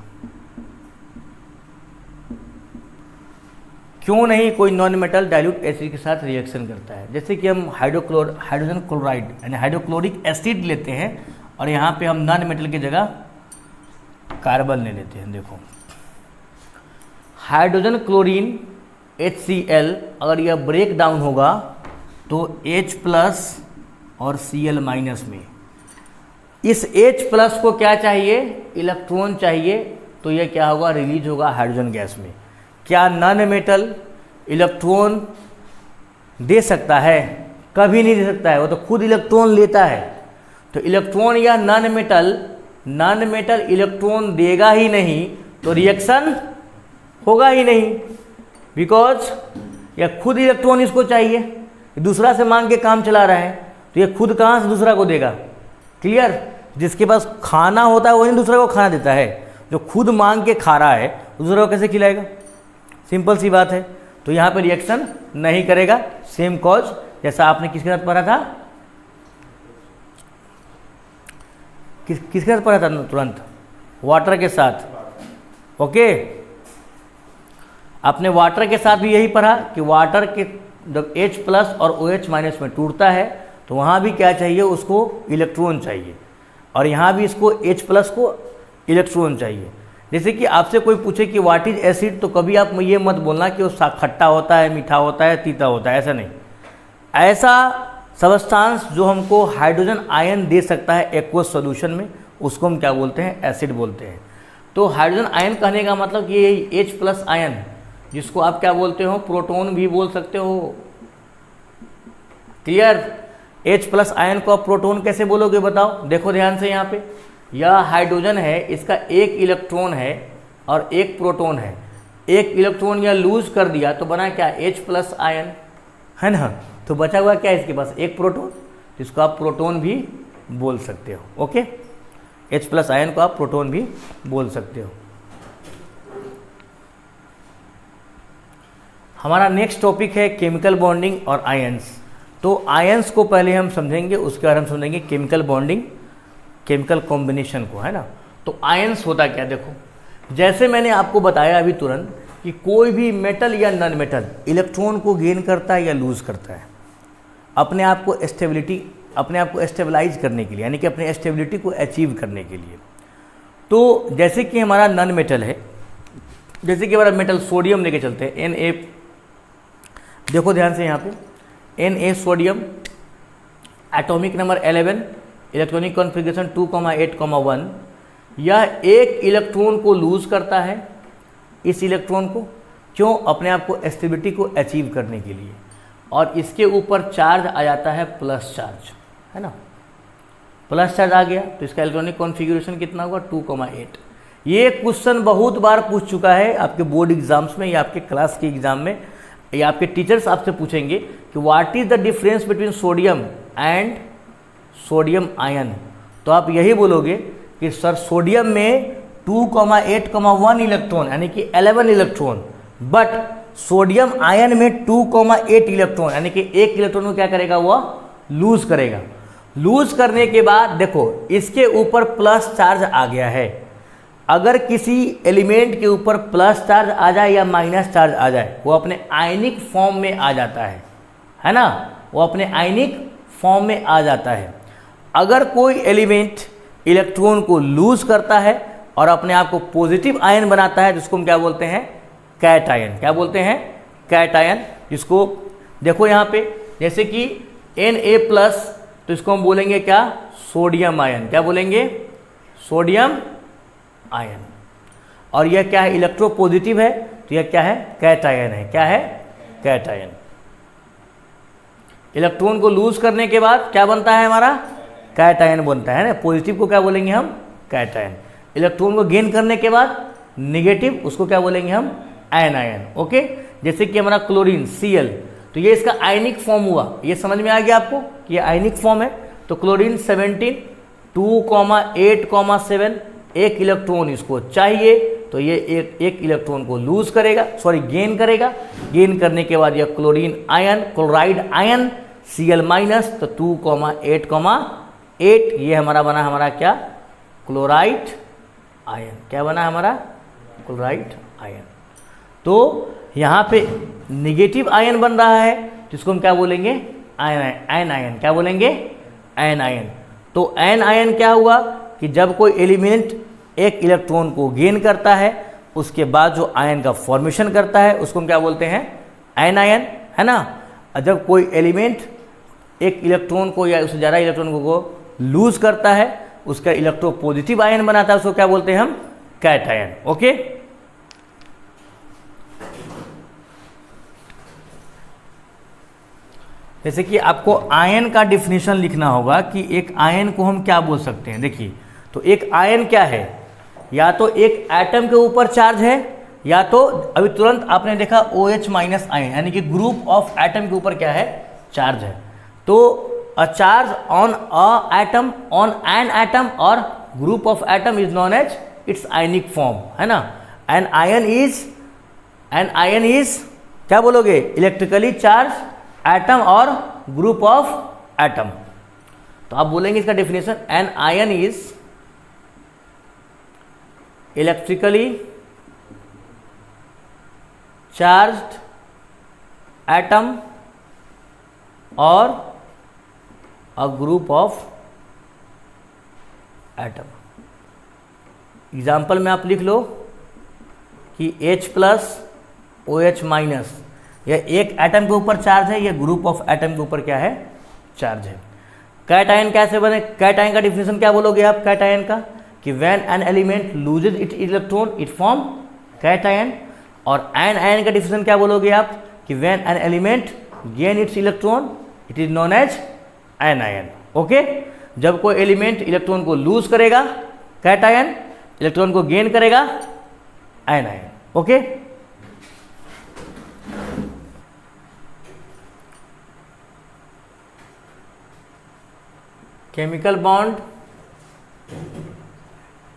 क्यों नहीं कोई नॉन मेटल डाइल्यूट एसिड के साथ रिएक्शन करता है। जैसे कि हम हाइड्रोजन क्लोराइड यानी हाइड्रोक्लोरिक एसिड लेते हैं और यहाँ पे हम नॉन मेटल की जगह कार्बन ले लेते हैं। देखो हाइड्रोजन क्लोरीन HCl अगर यह ब्रेक डाउन होगा तो H+ और Cl- में, इस H+ को क्या चाहिए, इलेक्ट्रॉन चाहिए, तो यह क्या होगा, रिलीज होगा हाइड्रोजन गैस में। क्या नॉन मेटल इलेक्ट्रॉन दे सकता है? कभी नहीं दे सकता है, वो तो खुद इलेक्ट्रॉन लेता है। तो इलेक्ट्रॉन या नॉन मेटल इलेक्ट्रॉन देगा ही नहीं तो रिएक्शन होगा ही नहीं, बिकॉज यह खुद इलेक्ट्रॉन इसको चाहिए, दूसरा से मांग के काम चला रहा है, तो यह खुद कहाँ से दूसरा को देगा। क्लियर, जिसके पास खाना होता है वही दूसरे को खाना देता है, जो खुद मांग के खा रहा है दूसरे को कैसे खिलाएगा, सिंपल सी बात है। तो यहाँ पे रिएक्शन नहीं करेगा, सेम कॉज जैसा आपने किसके साथ पढ़ा था, किसके साथ पढ़ा था तुरंत, वाटर के साथ। ओके, आपने वाटर के साथ भी यही पढ़ा कि वाटर के जब H+ और OH- में टूटता है तो वहाँ भी क्या चाहिए, उसको इलेक्ट्रॉन चाहिए, और यहाँ भी इसको H+ को इलेक्ट्रॉन चाहिए। जैसे कि आपसे कोई पूछे कि व्हाट इज एसिड, तो कभी आप ये मत बोलना कि वो खट्टा होता है, मीठा होता है, तीता होता है, ऐसा नहीं। ऐसा सबस्टांस जो हमको हाइड्रोजन आयन दे सकता है एक्वस सॉल्यूशन में, उसको हम क्या बोलते हैं, एसिड बोलते हैं। तो हाइड्रोजन आयन कहने का मतलब कि ये H+ आयन, जिसको आप क्या बोलते हो, प्रोटॉन भी बोल सकते हो। क्लियर, H+ आयन को आप प्रोटॉन कैसे बोलोगे बताओ, देखो ध्यान से। यहाँ पे यह हाइड्रोजन है, इसका एक इलेक्ट्रॉन है और एक प्रोटॉन है, एक इलेक्ट्रॉन यह लूज कर दिया तो बना क्या, H+ आयन, है ना। तो बचा हुआ क्या है इसके पास, एक प्रोटॉन, जिसको आप प्रोटॉन भी बोल सकते हो। ओके, H+ आयन को आप प्रोटॉन भी बोल सकते हो। हमारा नेक्स्ट टॉपिक है केमिकल बॉन्डिंग और आयंस। तो आयंस को पहले हम समझेंगे, उसके बाद हम समझेंगे केमिकल बॉन्डिंग, केमिकल कॉम्बिनेशन को, है ना। तो आयंस होता क्या, देखो जैसे मैंने आपको बताया अभी तुरंत कि कोई भी मेटल या नॉन मेटल इलेक्ट्रॉन को गेन करता है या लूज करता है अपने आप को स्टेबलाइज करने के लिए, यानी कि अपने स्टेबिलिटी को अचीव करने के लिए। तो जैसे कि हमारा नॉन मेटल है, जैसे कि हमारा मेटल सोडियम लेके चलते हैं, Na, देखो ध्यान से यहाँ पे Na sodium, atomic number 11, electronic configuration 2,8,1। यह एक इलेक्ट्रॉन को लूज करता है, इस इलेक्ट्रॉन को, क्यों, अपने आप को स्टेबिलिटी को अचीव करने के लिए, और इसके ऊपर चार्ज आ जाता है प्लस चार्ज, है ना। प्लस चार्ज आ गया तो इसका इलेक्ट्रॉनिक कॉन्फ़िगरेशन कितना होगा, 2,8। ये क्वेश्चन बहुत बार पूछ चुका है आपके बोर्ड एग्जाम्स में या आपके क्लास के एग्जाम में, या आपके टीचर्स आपसे पूछेंगे कि what is the difference between sodium and sodium ion. तो आप यही बोलोगे कि सर सोडियम में 2,8,1 इलेक्ट्रॉन यानी कि 11 इलेक्ट्रॉन, बट सोडियम आयन में 2,8 इलेक्ट्रॉन, यानी कि एक इलेक्ट्रॉन को क्या करेगा, वह लूज करेगा। लूज करने के बाद देखो इसके ऊपर प्लस चार्ज आ गया है। अगर किसी एलिमेंट के ऊपर प्लस चार्ज आ जाए या माइनस चार्ज आ जाए, वो अपने आयनिक फॉर्म में आ जाता है ना, वो अपने आयनिक फॉर्म में आ जाता है। अगर कोई एलिमेंट इलेक्ट्रॉन को लूज करता है और अपने आप को पॉजिटिव आयन बनाता है, जिसको हम क्या बोलते हैं, कैटायन। क्या बोलते हैं, कैटायन। जिसको देखो यहाँ पे जैसे कि Na+, तो इसको हम बोलेंगे क्या, सोडियम आयन। क्या बोलेंगे, सोडियम आयन। और यह क्या है, इलेक्ट्रोपॉजिटिव है, तो यह क्या है, कैटायन है। क्या है, कैटायन। इलेक्ट्रॉन को लूज करने के बाद क्या बनता है हमारा, कैटायन बनता है ना। पॉजिटिव को क्या बोलेंगे हम, कैटायन। इलेक्ट्रॉन को गेन करने के बाद नेगेटिव, उसको क्या बोलेंगे हम, एनायन। ओके, जैसे कि हमारा क्लोरीन Cl, तो ये इसका आयनिक फॉर्म हुआ। ये समझ में आ गया आपको कि ये आयनिक फॉर्म है। तो क्लोरीन 17, 2,8,7, एक इलेक्ट्रॉन इसको चाहिए, तो ये एक इलेक्ट्रॉन को लूज करेगा, सॉरी गेन करेगा। गेन करने के बाद यह chlorine ion, chloride ion Cl-, तो 2,8,8, ये हमारा बना हमारा क्या, क्लोराइड आयन। क्या बना हमारा, क्लोराइड आयन। तो यहाँ पे नेगेटिव आयन बन रहा है, जिसको हम क्या बोलेंगे, एन आयन। क्या बोलेंगे, एन आयन। तो एन आयन क्या हुआ कि जब कोई एलिमेंट एक इलेक्ट्रॉन को गेन करता है, उसके बाद जो आयन का फॉर्मेशन करता है, उसको हम क्या बोलते हैं, एन आयन, है ना। जब कोई एलिमेंट एक इलेक्ट्रॉन को या उससे ज़्यादा इलेक्ट्रॉन को लूज करता है, उसका इलेक्ट्रोपॉजिटिव आयन बनाता है, उसको क्या बोलते हैं हम, कैटायन। ओके, जैसे कि आपको आयन का डिफिनेशन लिखना होगा कि एक आयन को हम क्या बोल सकते हैं। देखिए, तो एक आयन क्या है, या तो एक एटम के ऊपर चार्ज है, या तो अभी तुरंत आपने देखा OH- आयन, यानी कि ग्रुप ऑफ एटम के ऊपर क्या है, चार्ज है। तो a charge on a atom, on an atom और group of atom is known as its ionic form, है ना। एन आयन इज क्या बोलोगे, इलेक्ट्रिकली चार्ज एटम और ग्रुप ऑफ एटम। तो आप बोलेंगे इसका definition, an ion is electrically charged atom और a group of atom. Example में आप लिख लो कि H+ OH-, यह एक एटम के ऊपर चार्ज है, यह ग्रुप ऑफ एटम के ऊपर क्या है, चार्ज है। कैटायन कैसे बने, कैटायन का डिफिनेशन क्या बोलोगे आप कैटायन का, कि when an element loses it electron it form cation. और एन आयन का डिफिनेशन क्या बोलोगे आप, कि when an element gain its electron it is known as anion. Okay, जब कोई एलिमेंट इलेक्ट्रॉन को लूज करेगा कैटायन, इलेक्ट्रॉन को गेन करेगा anion. Okay, chemical bond.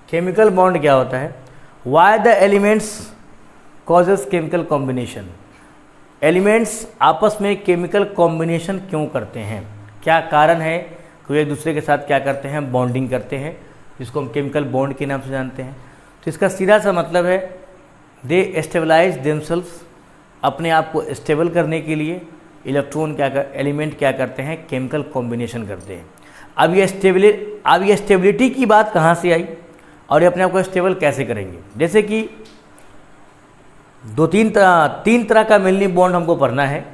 Chemical bond क्या होता है, why the elements causes chemical combination. Elements आपस में केमिकल कॉम्बिनेशन क्यों करते हैं, क्या कारण है कि वे एक दूसरे के साथ क्या करते हैं, बॉन्डिंग करते हैं, जिसको हम केमिकल बॉन्ड के नाम से जानते हैं। तो इसका सीधा सा मतलब है, दे स्टेबलाइज देमसेल्व्स, अपने आप को स्टेबल करने के लिए इलेक्ट्रॉन एलिमेंट क्या करते हैं, केमिकल कॉम्बिनेशन करते हैं। अब ये स्टेबिलिटी की बात कहाँ से आई और ये अपने आप को स्टेबल कैसे करेंगे। जैसे कि तीन तरह का मेनली बॉन्ड हमको पढ़ना है।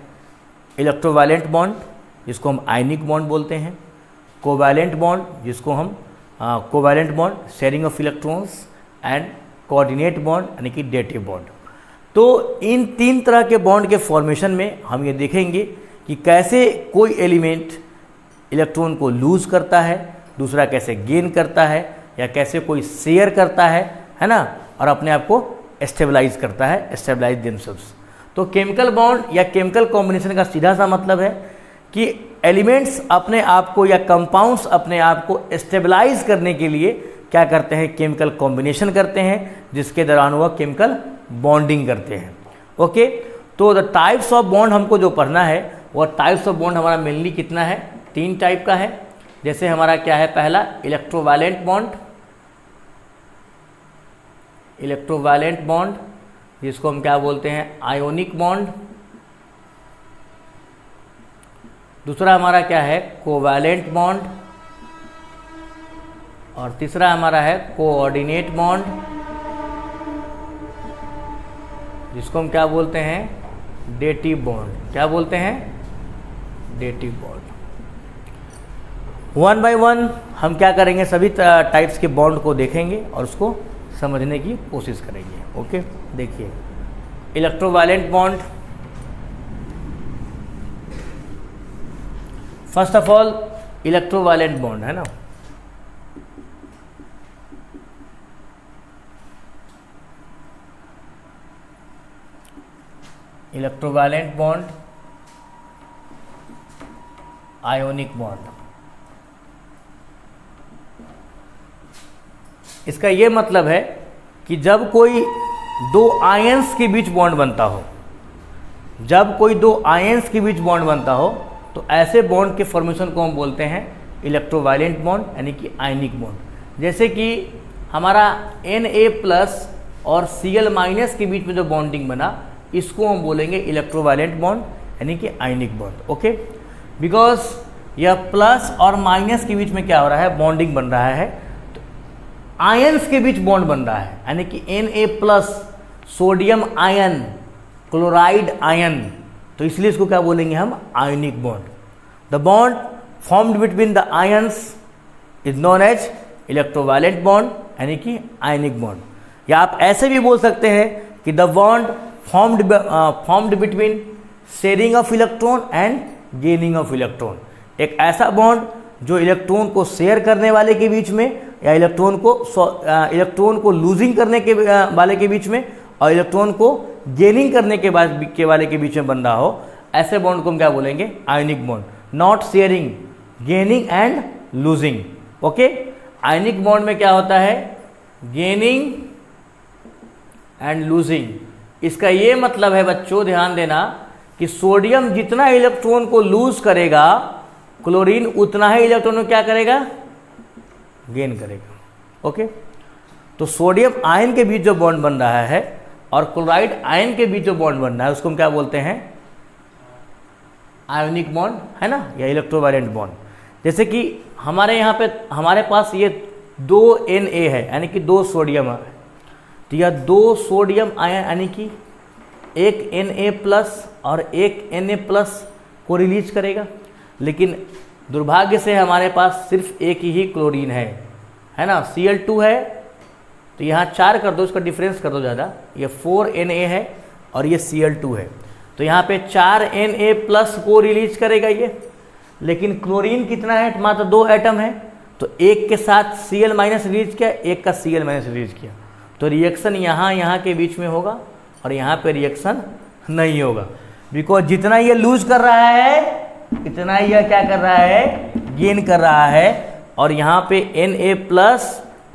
इलेक्ट्रोवैलेंट बॉन्ड, जिसको हम आयनिक बॉन्ड बोलते हैं, कोवैलेंट बॉन्ड, जिसको हम covalent bond, sharing of electrons, and coordinate bond यानी कि डेटिव बॉन्ड। तो इन तीन तरह के बॉन्ड के फॉर्मेशन में हम ये देखेंगे कि कैसे कोई एलिमेंट इलेक्ट्रॉन को लूज करता है, दूसरा कैसे गेन करता है, या कैसे कोई शेयर करता है ना, और अपने आप को स्टेबलाइज करता है, स्टेबलाइज देमसेल्व्स। तो केमिकल बॉन्ड या केमिकल कॉम्बिनेशन का सीधा सा मतलब है कि एलिमेंट्स अपने आप को या कंपाउंड्स अपने आप को स्टेबलाइज करने के लिए क्या करते हैं, केमिकल कॉम्बिनेशन करते हैं, जिसके दौरान वह केमिकल बॉन्डिंग करते हैं। ओके, तो द टाइप्स ऑफ बॉन्ड हमको जो पढ़ना है वो टाइप्स ऑफ बॉन्ड हमारा मेनली कितना है, 3 टाइप का है। जैसे हमारा क्या है, पहला इलेक्ट्रोवैलेंट बॉन्ड, इलेक्ट्रोवैलेंट बॉन्ड जिसको हम क्या बोलते हैं, आयोनिक बॉन्ड। दूसरा हमारा क्या है, कोवैलेंट बॉन्ड। और तीसरा हमारा है कोऑर्डिनेट बॉन्ड जिसको हम क्या बोलते हैं, डेटिव बॉन्ड। क्या बोलते हैं, dative bond. One by one हम क्या करेंगे, सभी टाइप्स के बॉन्ड को देखेंगे और उसको समझने की कोशिश करेंगे। ओके, देखिए electrovalent bond. First of all electrovalent bond है ना, इलेक्ट्रोवैलेंट बॉन्ड, आयोनिक बॉन्ड। इसका ये मतलब है कि जब कोई दो आयंस के बीच बॉन्ड बनता हो, जब कोई दो आयंस के बीच बॉन्ड बनता हो तो ऐसे बॉन्ड के फॉर्मेशन को हम बोलते हैं इलेक्ट्रोवैलेंट बॉन्ड, यानी कि आयनिक बॉन्ड। जैसे कि हमारा Na+ और Cl- के बीच में जो बॉन्डिंग बना, इसको हम बोलेंगे इलेक्ट्रोवैलेंट बॉन्ड, यानी कि आयनिक बॉन्ड। ओके, बिकॉज यह प्लस और माइनस के बीच में क्या हो रहा है, बॉन्डिंग बन रहा है, तो आयंस के बीच बॉन्ड बन रहा है, यानी कि Na+ sodium ion, chloride ion, तो इसलिए इसको क्या बोलेंगे हम, ionic bond. The bond formed between the ions is known as electrovalent bond, यानी कि आयनिक बॉन्ड। या आप ऐसे भी बोल सकते हैं कि the bond formed between sharing of electron and gaining of electron. एक ऐसा बॉन्ड जो इलेक्ट्रॉन को शेयर करने वाले के बीच में, या इलेक्ट्रॉन को लूजिंग करने के वाले के बीच में, और इलेक्ट्रॉन को गेनिंग करने के वाले के बीच में बन रहा हो, ऐसे बॉन्ड को हम क्या बोलेंगे, ionic bond. Not sharing, gaining and losing. Okay, ionic bond में क्या होता है, गेनिंग एंड लूजिंग। इसका ये मतलब है बच्चों, ध्यान देना, कि सोडियम जितना इलेक्ट्रॉन को लूज करेगा, क्लोरीन उतना ही इलेक्ट्रॉन को क्या करेगा, गेन करेगा। ओके, तो सोडियम आयन के बीच जो बॉन्ड बन रहा है और क्लोराइड आयन के बीच जो बॉन्ड बन रहा है उसको हम क्या बोलते हैं, आयोनिक बॉन्ड, है ना, या इलेक्ट्रोवैलेंट बॉन्ड। जैसे कि हमारे यहाँ पे हमारे पास ये 2 Na है, यानी कि 2 सोडियम है, तो यह 2 सोडियम आयन, यानी कि एक Na+ और एक Na+ को रिलीज करेगा। लेकिन दुर्भाग्य से हमारे पास सिर्फ एक ही क्लोरीन है ना, Cl2 है, तो यहाँ 4 कर दो, इसका डिफरेंस कर दो ज़्यादा, ये 4 Na है और ये Cl2 है, तो यहाँ पे 4 Na+ को रिलीज करेगा ये। लेकिन क्लोरीन कितना है, मात्र 2 एटम है, तो एक के साथ Cl- रिलीज किया, एक का Cl- रिलीज किया, तो रिएक्शन यहाँ के बीच में होगा और यहाँ पे रिएक्शन नहीं होगा, बिकॉज जितना ये लूज कर रहा है इतना ही यह क्या कर रहा है, गेन कर रहा है। और यहाँ पे Na+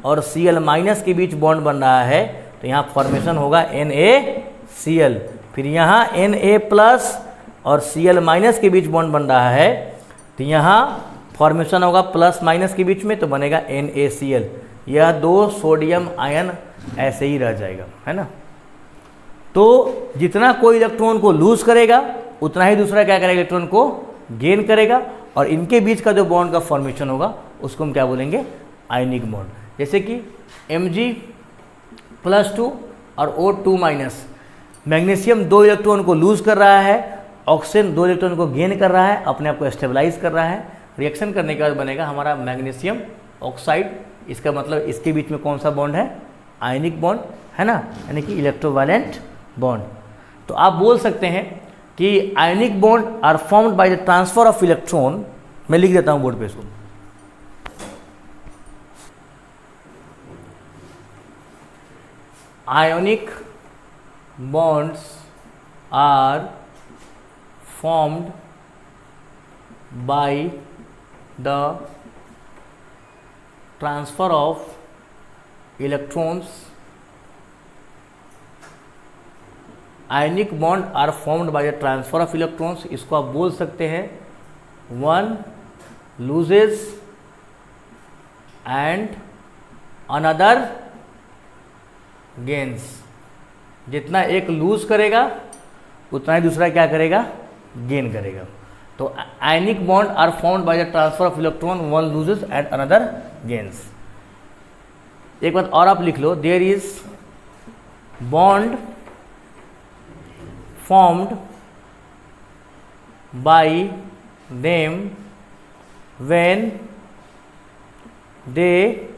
और Cl- के बीच बॉन्ड बन रहा है, तो यहाँ फॉर्मेशन होगा NaCl। फिर यहाँ Na+ और Cl- के बीच बॉन्ड बन रहा है, तो यहाँ फॉर्मेशन होगा प्लस- के बीच में, तो बनेगा NaCl। यह 2 सोडियम आयन ऐसे ही रह जाएगा, है ना। तो जितना कोई इलेक्ट्रॉन को लूज करेगा उतना ही दूसरा क्या करेगा, इलेक्ट्रॉन को गेन करेगा, और इनके बीच का जो बॉन्ड का फॉर्मेशन होगा उसको हम क्या बोलेंगे, आयनिक बॉन्ड। जैसे कि Mg+2 और O2-। मैग्नीशियम 2 इलेक्ट्रॉन को लूज कर रहा है, ऑक्सीजन 2 इलेक्ट्रॉन को गेन कर रहा है, अपने आप को स्टेबलाइज कर रहा है। रिएक्शन करने के बाद बनेगा हमारा मैग्नीशियम ऑक्साइड। इसका मतलब इसके बीच में कौन सा बॉन्ड है, आयनिक बॉन्ड, है ना, यानी कि इलेक्ट्रोवैलेंट बॉन्ड। तो आप बोल सकते हैं कि ionic bond are formed by the transfer of electron. मैं लिख देता हूं बोर्ड पे इसको, ionic bonds are formed by the transfer of electrons ionic bond are formed by the transfer of electrons, इसको आप बोल सकते हैं one loses and another gains. जितना एक लूज करेगा उतना ही दूसरा क्या करेगा, गेन करेगा। तो ionic bond are formed by the transfer of electron, one loses and another gains. एक बात और आप लिख लो, there is bond formed by them when they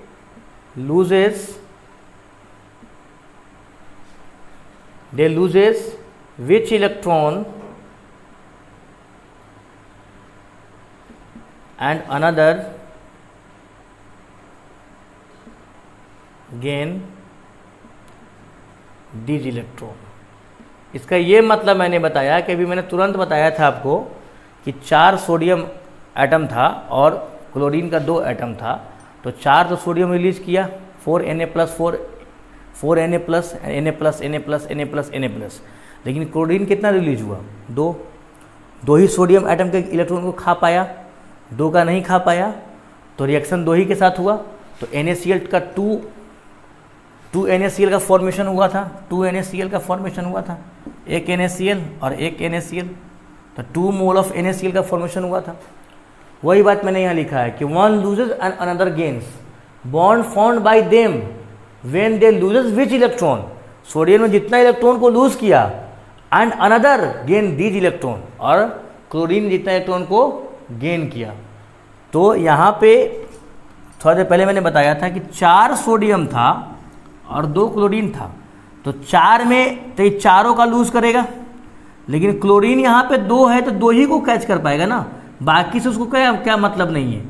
loses which electron and another gain these electron। इसका ये मतलब मैंने बताया कि अभी मैंने तुरंत बताया था आपको कि 4 सोडियम एटम था और क्लोरीन का 2 एटम था, तो 4 तो सोडियम रिलीज किया, 4Na+, 4Na+, Na+, लेकिन क्लोरीन कितना रिलीज हुआ, 2 ही सोडियम एटम के इलेक्ट्रॉन को खा पाया, 2 का नहीं खा पाया, तो रिएक्शन 2 ही के साथ हुआ। तो NaCl का 2 NaCl का फॉर्मेशन हुआ था, 2 NaCl का फॉर्मेशन हुआ था, एक NaCl और एक NaCl, तो 2 मोल ऑफ NaCl का फॉर्मेशन हुआ था। वही बात मैंने यहाँ लिखा है कि one loses and another gains, bond formed by them when they loses which electron, sodium में जितना इलेक्ट्रॉन को लूज किया, and another gain these electron, और क्लोरीन जितना इलेक्ट्रॉन को गेन किया। तो यहाँ पे थोड़ा देर पहले मैंने बताया था कि 4 सोडियम था और 2 क्लोरीन था, तो 4 में तो ये चारों का लूज करेगा, लेकिन क्लोरीन यहाँ पे 2 है तो 2 ही को कैच कर पाएगा ना, बाकी से उसको क्या मतलब नहीं है।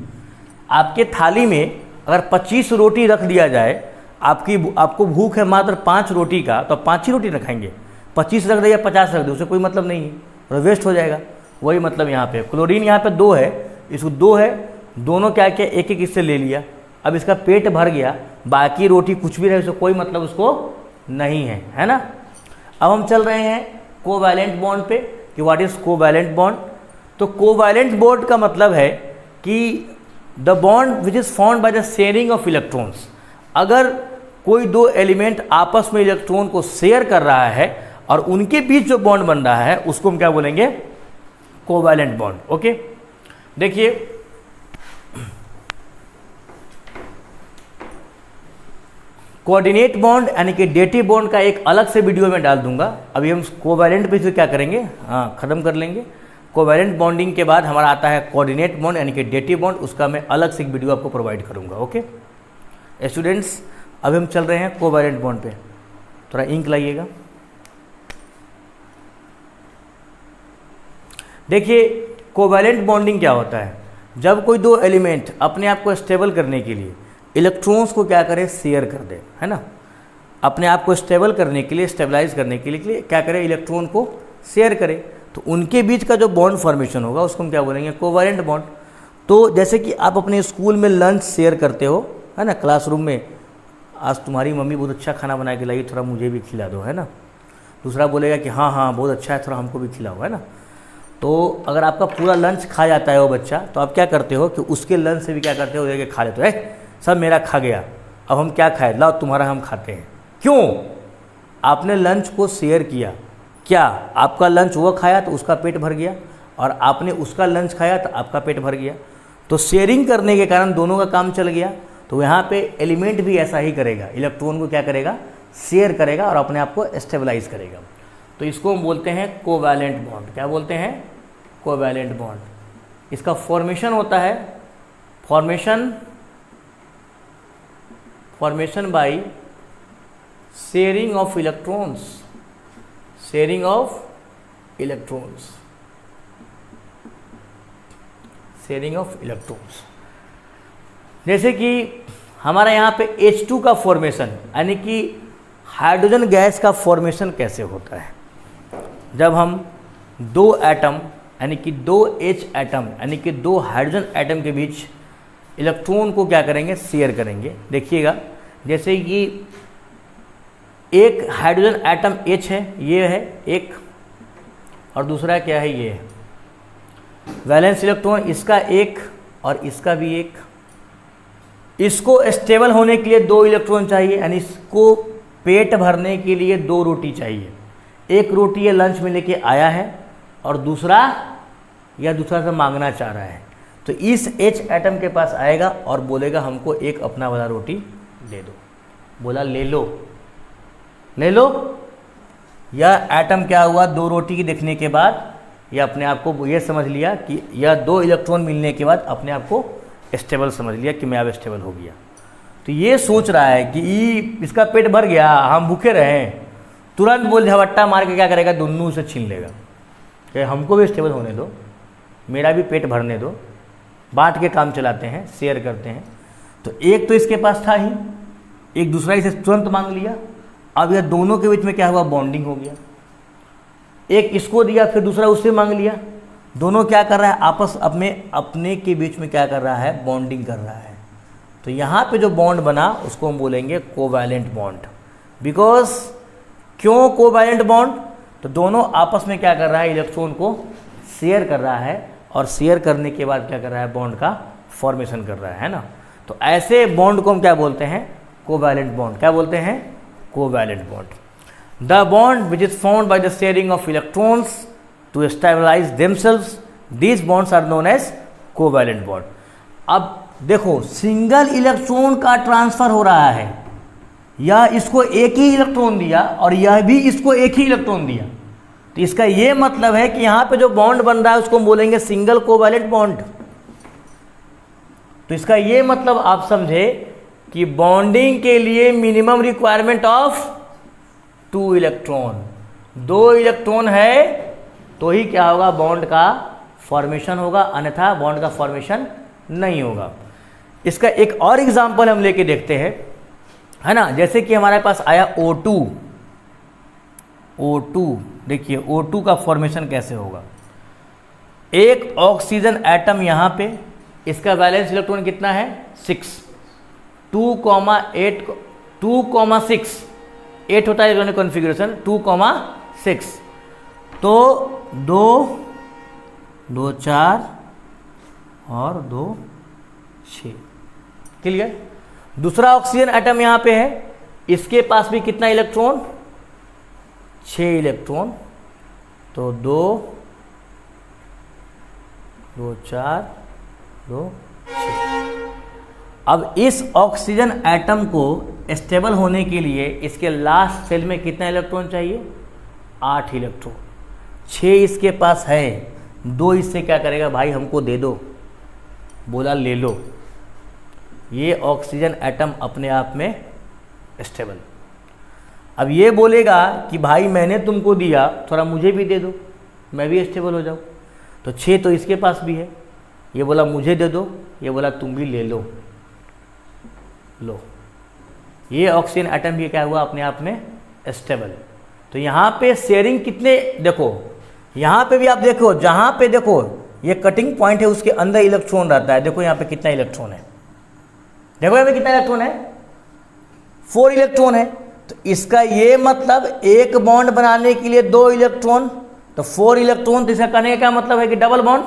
आपके थाली में अगर 25 रोटी रख दिया जाए, आपको भूख है मात्र 5 रोटी का, तो 5 ही रोटी रखेंगे, 25 रख दे या 50 रख दे, उससे कोई मतलब नहीं है और वेस्ट हो जाएगा। वही मतलब यहाँ पे क्लोरीन यहाँ पे 2 है, इसको 2 है, दोनों क्या किया, एक इससे ले लिया, अब इसका पेट भर गया, बाकी रोटी कुछ भी रहे उससे कोई मतलब उसको नहीं है ना। अब हम चल रहे हैं कोवैलेंट बॉन्ड पे कि व्हाट इज कोवैलेंट बॉन्ड। तो कोवैलेंट बॉन्ड का मतलब है कि the bond which is formed by the sharing of electrons. अगर कोई 2 एलिमेंट आपस में इलेक्ट्रॉन को शेयर कर रहा है और उनके बीच जो बॉन्ड बन रहा है उसको हम क्या बोलेंगे, कोवैलेंट बॉन्ड। ओके, देखिए कोऑर्डिनेट बॉन्ड यानी कि डेटिव बॉन्ड का एक अलग से वीडियो में डाल दूंगा। अभी हम कोवैलेंट पे से क्या करेंगे, खत्म कर लेंगे। कोवैलेंट बॉन्डिंग के बाद हमारा आता है कोऑर्डिनेट बॉन्ड यानी कि डेटिव बॉन्ड, उसका मैं अलग से एक वीडियो आपको प्रोवाइड करूंगा। ओके स्टूडेंट्स, अभी हम चल रहे हैं कोवैलेंट बॉन्ड पे, थोड़ा इंक लाइएगा। देखिए कोवैलेंट बॉन्डिंग क्या होता है, जब कोई 2 एलिमेंट अपने आप को स्टेबल करने के लिए इलेक्ट्रॉन्स को क्या करे, शेयर कर दे, है ना। अपने आप को स्टेबल करने के लिए, स्टेबलाइज करने के लिए क्या करे, इलेक्ट्रॉन को शेयर करे, तो उनके बीच का जो बॉन्ड फॉर्मेशन होगा उसको हम क्या बोलेंगे, कोवैलेंट बॉन्ड। तो जैसे कि आप अपने स्कूल में लंच शेयर करते हो, है ना, क्लासरूम में आज तुम्हारी मम्मी बहुत अच्छा खाना बना के लाई, थोड़ा मुझे भी खिला दो, है ना। दूसरा बोलेगा कि हाँ हाँ बहुत अच्छा है, थोड़ा हमको भी खिलाओ, है ना। तो अगर आपका पूरा लंच खा जाता है वो बच्चा, तो आप क्या करते हो कि उसके लंच से भी क्या करते हो, देके खा लेते हो, सब मेरा खा गया, अब हम क्या खाए, लाओ तुम्हारा हम खाते हैं। क्यों? आपने लंच को शेयर किया, क्या आपका लंच वो खाया तो उसका पेट भर गया, और आपने उसका लंच खाया तो आपका पेट भर गया। तो शेयरिंग करने के कारण दोनों का काम चल गया। तो यहाँ पे एलिमेंट भी ऐसा ही करेगा, इलेक्ट्रॉन को क्या करेगा, शेयर करेगा और अपने आप को स्टेबलाइज करेगा। तो इसको हम बोलते हैं कोवैलेंट बॉन्ड। क्या बोलते हैं, कोवैलेंट बॉन्ड। इसका फॉर्मेशन होता है formation by sharing of electrons, sharing of electrons, sharing of electrons. जैसे कि हमारा यहाँ पे H2 का फॉर्मेशन यानी कि हाइड्रोजन गैस का फॉर्मेशन कैसे होता है, जब हम 2 एटम यानी कि 2H एटम यानी कि 2 हाइड्रोजन एटम के बीच इलेक्ट्रॉन को क्या करेंगे, शेयर करेंगे। देखिएगा जैसे कि एक हाइड्रोजन एटम H है, ये है एक, और दूसरा क्या है, ये है। वैलेंस इलेक्ट्रॉन इसका एक और इसका भी एक। इसको स्टेबल होने के लिए 2 इलेक्ट्रॉन चाहिए, यानी इसको पेट भरने के लिए 2 रोटी चाहिए। एक रोटी ये लंच में लेके आया है और दूसरा से मांगना चाह रहा है, तो इस H एटम के पास आएगा और बोलेगा हमको एक अपना वाला रोटी दे दो। बोला ले लो, ले लो। यह एटम क्या हुआ, 2 रोटी की देखने के बाद यह अपने आप को ये समझ लिया कि यह 2 इलेक्ट्रॉन मिलने के बाद अपने आप को स्टेबल समझ लिया कि मैं अब स्टेबल हो गया। तो ये सोच रहा है कि इसका पेट भर गया, हम भूखे रहे, तुरंत बोल झवट्टा मार के क्या करेगा, दोनों से छीन लेगा कि हमको भी स्टेबल होने दो, मेरा भी पेट भरने दो, बांट के काम चलाते हैं, शेयर करते हैं। तो एक तो इसके पास था ही, एक दूसरा इसे तुरंत मांग लिया। अब यह दोनों के बीच में क्या हुआ, बॉन्डिंग हो गया। एक इसको दिया, फिर दूसरा उससे मांग लिया। दोनों क्या कर रहा है, आपस में अपने के बीच में क्या कर रहा है, बॉन्डिंग कर रहा है। तो यहाँ पे जो बॉन्ड बना उसको हम बोलेंगे कोवैलेंट बॉन्ड। बिकॉज क्यों कोवैलेंट बॉन्ड, तो दोनों आपस में क्या कर रहा है, इलेक्ट्रॉन को शेयर कर रहा है, और शेयर करने के बाद क्या कर रहा है, बॉन्ड का फॉर्मेशन कर रहा है ना। तो ऐसे बॉन्ड को हम क्या बोलते हैं, कोवैलेंट बॉन्ड। क्या बोलते हैं, covalent bond. The bond which is found by the sharing of electrons to stabilise themselves, these bonds are known as covalent bond. अब देखो, सिंगल इलेक्ट्रॉन का ट्रांसफर हो रहा है, यह इसको एक ही इलेक्ट्रॉन दिया और यह भी इसको एक ही इलेक्ट्रॉन दिया। तो इसका यह मतलब है कि यहां पे जो बॉन्ड बन रहा है उसको हम बोलेंगे सिंगल कोवैलेंट बॉन्ड। तो इसका यह मतलब आप समझे कि बॉन्डिंग के लिए minimum requirement of 2 electron. 2 electron है तो ही क्या होगा, बॉन्ड का फॉर्मेशन होगा, अन्यथा बॉन्ड का फॉर्मेशन नहीं होगा। इसका एक और एग्जांपल हम लेके देखते हैं, है ना। जैसे कि हमारे पास आया O2। देखिए O2 का फॉर्मेशन कैसे होगा। एक ऑक्सीजन एटम यहां पे, इसका वैलेंस इलेक्ट्रॉन कितना है, 6। 2,8 2,6 8 होता है इलेक्ट्रॉनिक कॉन्फ़िगरेशन, 2,6। तो 2 2 4 और 2 6। क्लियर। दूसरा ऑक्सीजन एटम यहां पे है, इसके पास भी कितना इलेक्ट्रॉन, 6 इलेक्ट्रॉन। तो 2 2 4 2 6। अब इस ऑक्सीजन एटम को स्टेबल होने के लिए इसके लास्ट सेल में कितना इलेक्ट्रॉन चाहिए, 8 इलेक्ट्रॉन। 6 इसके पास है, 2 इससे क्या करेगा, भाई हमको दे दो। बोला ले लो। ये ऑक्सीजन एटम अपने आप में स्टेबल। अब ये बोलेगा कि भाई मैंने तुमको दिया, थोड़ा मुझे भी दे दो, मैं भी स्टेबल हो जाऊँ। तो 6 तो इसके पास भी है, ये बोला मुझे दे दो, ये बोला तुम भी ले लो। ये ऑक्सीजन एटम भी क्या हुआ, अपने आप में स्टेबल। तो यहाँ पे शेयरिंग कितने, देखो यहाँ पे भी आप देखो, जहाँ पे देखो ये कटिंग पॉइंट है उसके अंदर इलेक्ट्रॉन रहता है। देखो यहाँ पे कितना इलेक्ट्रॉन है, देखो यहाँ पे कितना इलेक्ट्रॉन है, 4 इलेक्ट्रॉन है। तो इसका ये मतलब एक बॉन्ड बनाने के लिए 2 इलेक्ट्रॉन, तो 4 इलेक्ट्रॉन। तो इसका कहने का क्या मतलब है कि डबल बॉन्ड।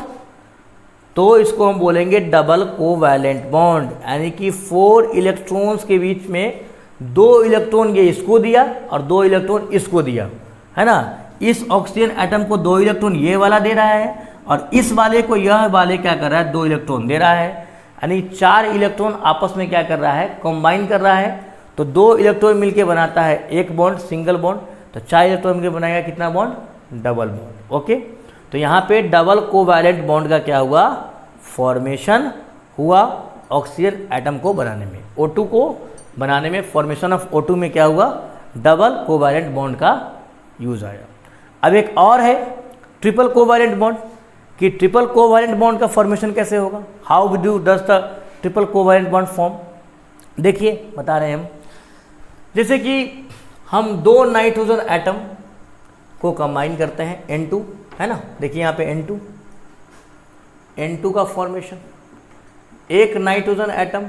तो इसको हम बोलेंगे डबल कोवैलेंट बॉन्ड, यानी कि 4 इलेक्ट्रॉन्स के बीच में 2 इलेक्ट्रॉन ये इसको दिया और 2 इलेक्ट्रॉन इसको दिया, है ना। इस ऑक्सीजन एटम को 2 इलेक्ट्रॉन ये वाला दे रहा है और इस वाले को यह वाले क्या कर रहा है, 2 इलेक्ट्रॉन दे रहा है। यानी 4 इलेक्ट्रॉन आपस में क्या कर रहा है, कंबाइन कर रहा है। तो 2 इलेक्ट्रॉन मिलके बनाता है एक बॉन्ड, सिंगल बॉन्ड। तो 4 इलेक्ट्रॉन मिलकर बनाएगा कितना बॉन्ड, डबल बॉन्ड। ओके, तो यहाँ पे डबल कोवैलेंट बॉन्ड का क्या हुआ, फॉर्मेशन हुआ ऑक्सीजन एटम को बनाने में। O2 को बनाने में, फॉर्मेशन ऑफ O2 में क्या हुआ, डबल कोवैलेंट बॉन्ड का यूज आया। अब एक और है ट्रिपल कोवैलेंट बॉन्ड, कि ट्रिपल कोवैलेंट बॉन्ड का फॉर्मेशन कैसे होगा, how does the triple covalent bond form. देखिए बता रहे हैं हम, जैसे कि हम 2 नाइट्रोजन एटम को कंबाइन करते हैं, N2, है ना। देखिए यहाँ पे N2 का फॉर्मेशन, एक नाइट्रोजन एटम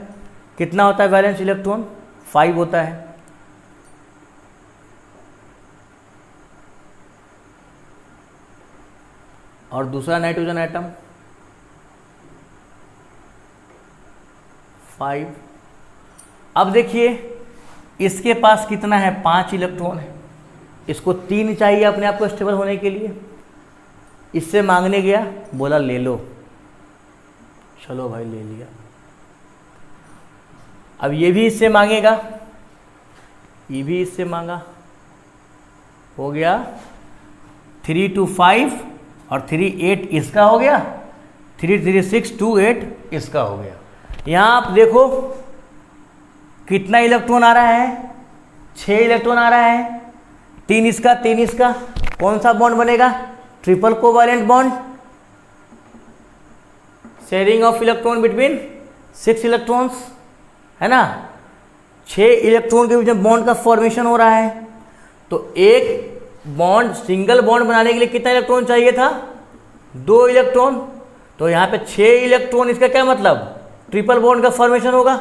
कितना होता है वैलेंस इलेक्ट्रॉन, 5 होता है। और दूसरा नाइट्रोजन एटम 5। अब देखिए इसके पास कितना है, 5 इलेक्ट्रॉन है, इसको 3 चाहिए अपने आप को स्टेबल होने के लिए। इससे मांगने गया, बोला ले लो, चलो भाई ले लिया। अब ये भी इससे मांगेगा, ये भी इससे मांगा, हो गया 3 2 5 और 3 8 इसका हो गया, 3 3 6 2 8 इसका हो गया। यहाँ आप देखो कितना इलेक्ट्रॉन आ रहा है, 6 इलेक्ट्रॉन आ रहा है, 3 इसका 3 इसका। कौन सा बॉन्ड बनेगा, triple covalent bond, sharing of electron between 6 electrons, है ना। 6 इलेक्ट्रॉन के बीच में बॉन्ड का फॉर्मेशन हो रहा है। तो एक बॉन्ड, सिंगल बॉन्ड बनाने के लिए कितना इलेक्ट्रॉन चाहिए था, 2 इलेक्ट्रॉन। तो यहाँ पे 6 इलेक्ट्रॉन, इसका क्या मतलब, ट्रिपल बॉन्ड का फॉर्मेशन होगा।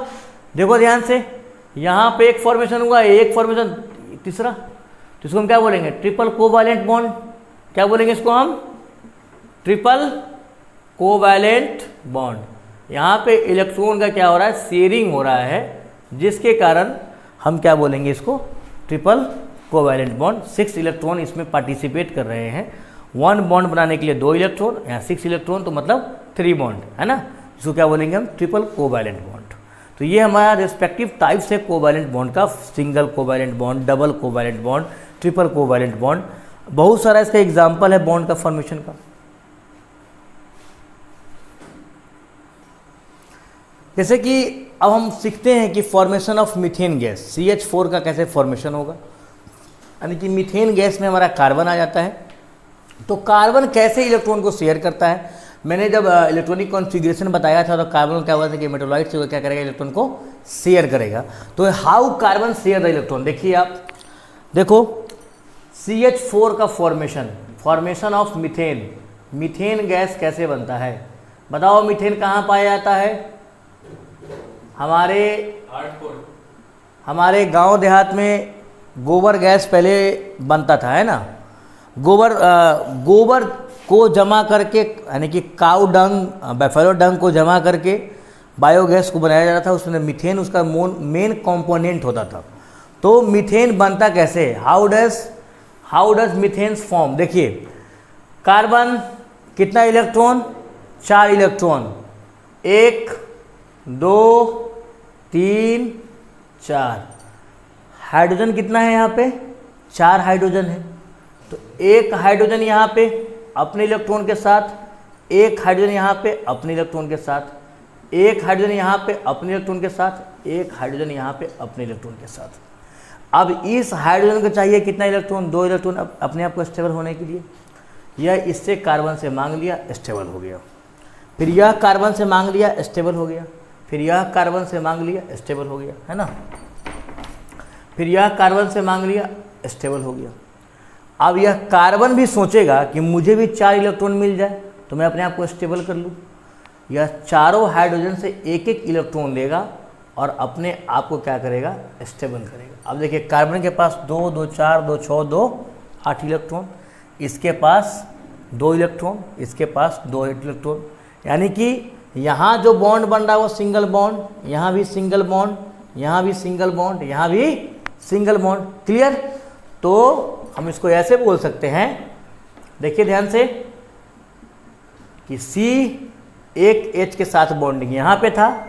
देखो ध्यान से, यहाँ पे एक फॉर्मेशन हुआ, एक फॉर्मेशन तीसरा, तो इसको हम क्या बोलेंगे, ट्रिपल कोवैलेंट बॉन्ड। क्या बोलेंगे इसको हम, ट्रिपल कोवैलेंट बॉन्ड। यहाँ पे इलेक्ट्रॉन का क्या हो रहा है, शेयरिंग हो रहा है, जिसके कारण हम क्या बोलेंगे इसको, ट्रिपल कोवैलेंट बॉन्ड। 6 इलेक्ट्रॉन इसमें पार्टिसिपेट कर रहे हैं। 1 बॉन्ड बनाने के लिए 2 इलेक्ट्रॉन, यहाँ 6 इलेक्ट्रॉन, तो मतलब 3 बॉन्ड, है ना। इसको क्या बोलेंगे हम, ट्रिपल कोवैलेंट बॉन्ड। तो ये हमारा रिस्पेक्टिव टाइप्स है कोवैलेंट बॉन्ड का, single covalent bond, double covalent bond, triple covalent bond. बहुत सारा इसका एग्जाम्पल है बॉन्ड का फॉर्मेशन का। जैसे कि अब हम सीखते हैं कि formation of methane gas, CH4 का कैसे फॉर्मेशन होगा। यानी कि मीथेन गैस में हमारा कार्बन आ जाता है। तो कार्बन कैसे इलेक्ट्रॉन को शेयर करता है, मैंने जब इलेक्ट्रॉनिक कॉन्फ़िगरेशन बताया था तो कार्बन क्या हुआ था कि मेटालॉइड से क्या करेगा, इलेक्ट्रॉन को शेयर करेगा। तो how carbon share the electron, देखिए आप देखो CH4 का formation of methane, methane gas कैसे बनता है बताओ। मीथेन कहाँ पाया जाता है, हमारे गांव देहात में गोबर गैस पहले बनता था, है ना। गोबर को जमा करके, यानी कि काऊ डंग, बैफेलो डंग को जमा करके बायोगैस को बनाया जाता था। उसमें मीथेन उसका मेन कंपोनेंट होता था। तो मीथेन बनता कैसे, हाउ डज मीथेन फॉर्म। देखिए कार्बन कितना इलेक्ट्रॉन, 4 इलेक्ट्रॉन, 1 2 3 4। हाइड्रोजन कितना है यहाँ पे, 4 हाइड्रोजन है। तो एक हाइड्रोजन यहाँ पे अपने इलेक्ट्रॉन के साथ, एक हाइड्रोजन यहाँ पे अपने इलेक्ट्रॉन के साथ, एक हाइड्रोजन यहाँ पे अपने इलेक्ट्रॉन के साथ, एक हाइड्रोजन यहाँ पे अपने इलेक्ट्रॉन के साथ। अब इस हाइड्रोजन को चाहिए कितना इलेक्ट्रॉन, 2 इलेक्ट्रॉन अपने आप को स्टेबल होने के लिए। यह इससे कार्बन से मांग लिया, स्टेबल हो गया। फिर यह कार्बन से मांग लिया, स्टेबल हो गया। फिर यह कार्बन से मांग लिया, स्टेबल हो गया, है ना। फिर यह कार्बन से मांग लिया, स्टेबल हो गया। अब यह कार्बन भी सोचेगा कि मुझे भी 4 इलेक्ट्रॉन मिल जाए तो मैं अपने आप को स्टेबल कर लूँ। यह चारों हाइड्रोजन से एक एक इलेक्ट्रॉन लेगा और अपने आप को क्या करेगा, स्टेबल करेगा। अब देखिए कार्बन के पास 2 2 4 2 6 2 8 इलेक्ट्रॉन, इसके पास 2 इलेक्ट्रॉन, इसके पास 2 इलेक्ट्रॉन। यानी कि यहाँ जो बॉन्ड बन रहा है वो सिंगल बॉन्ड, यहाँ भी सिंगल बॉन्ड, यहाँ भी सिंगल बॉन्ड, यहाँ भी सिंगल बॉन्ड। क्लियर। तो हम इसको ऐसे बोल सकते हैं, देखिए ध्यान से, कि C एक H के साथ बॉन्डिंग यहाँ पे था,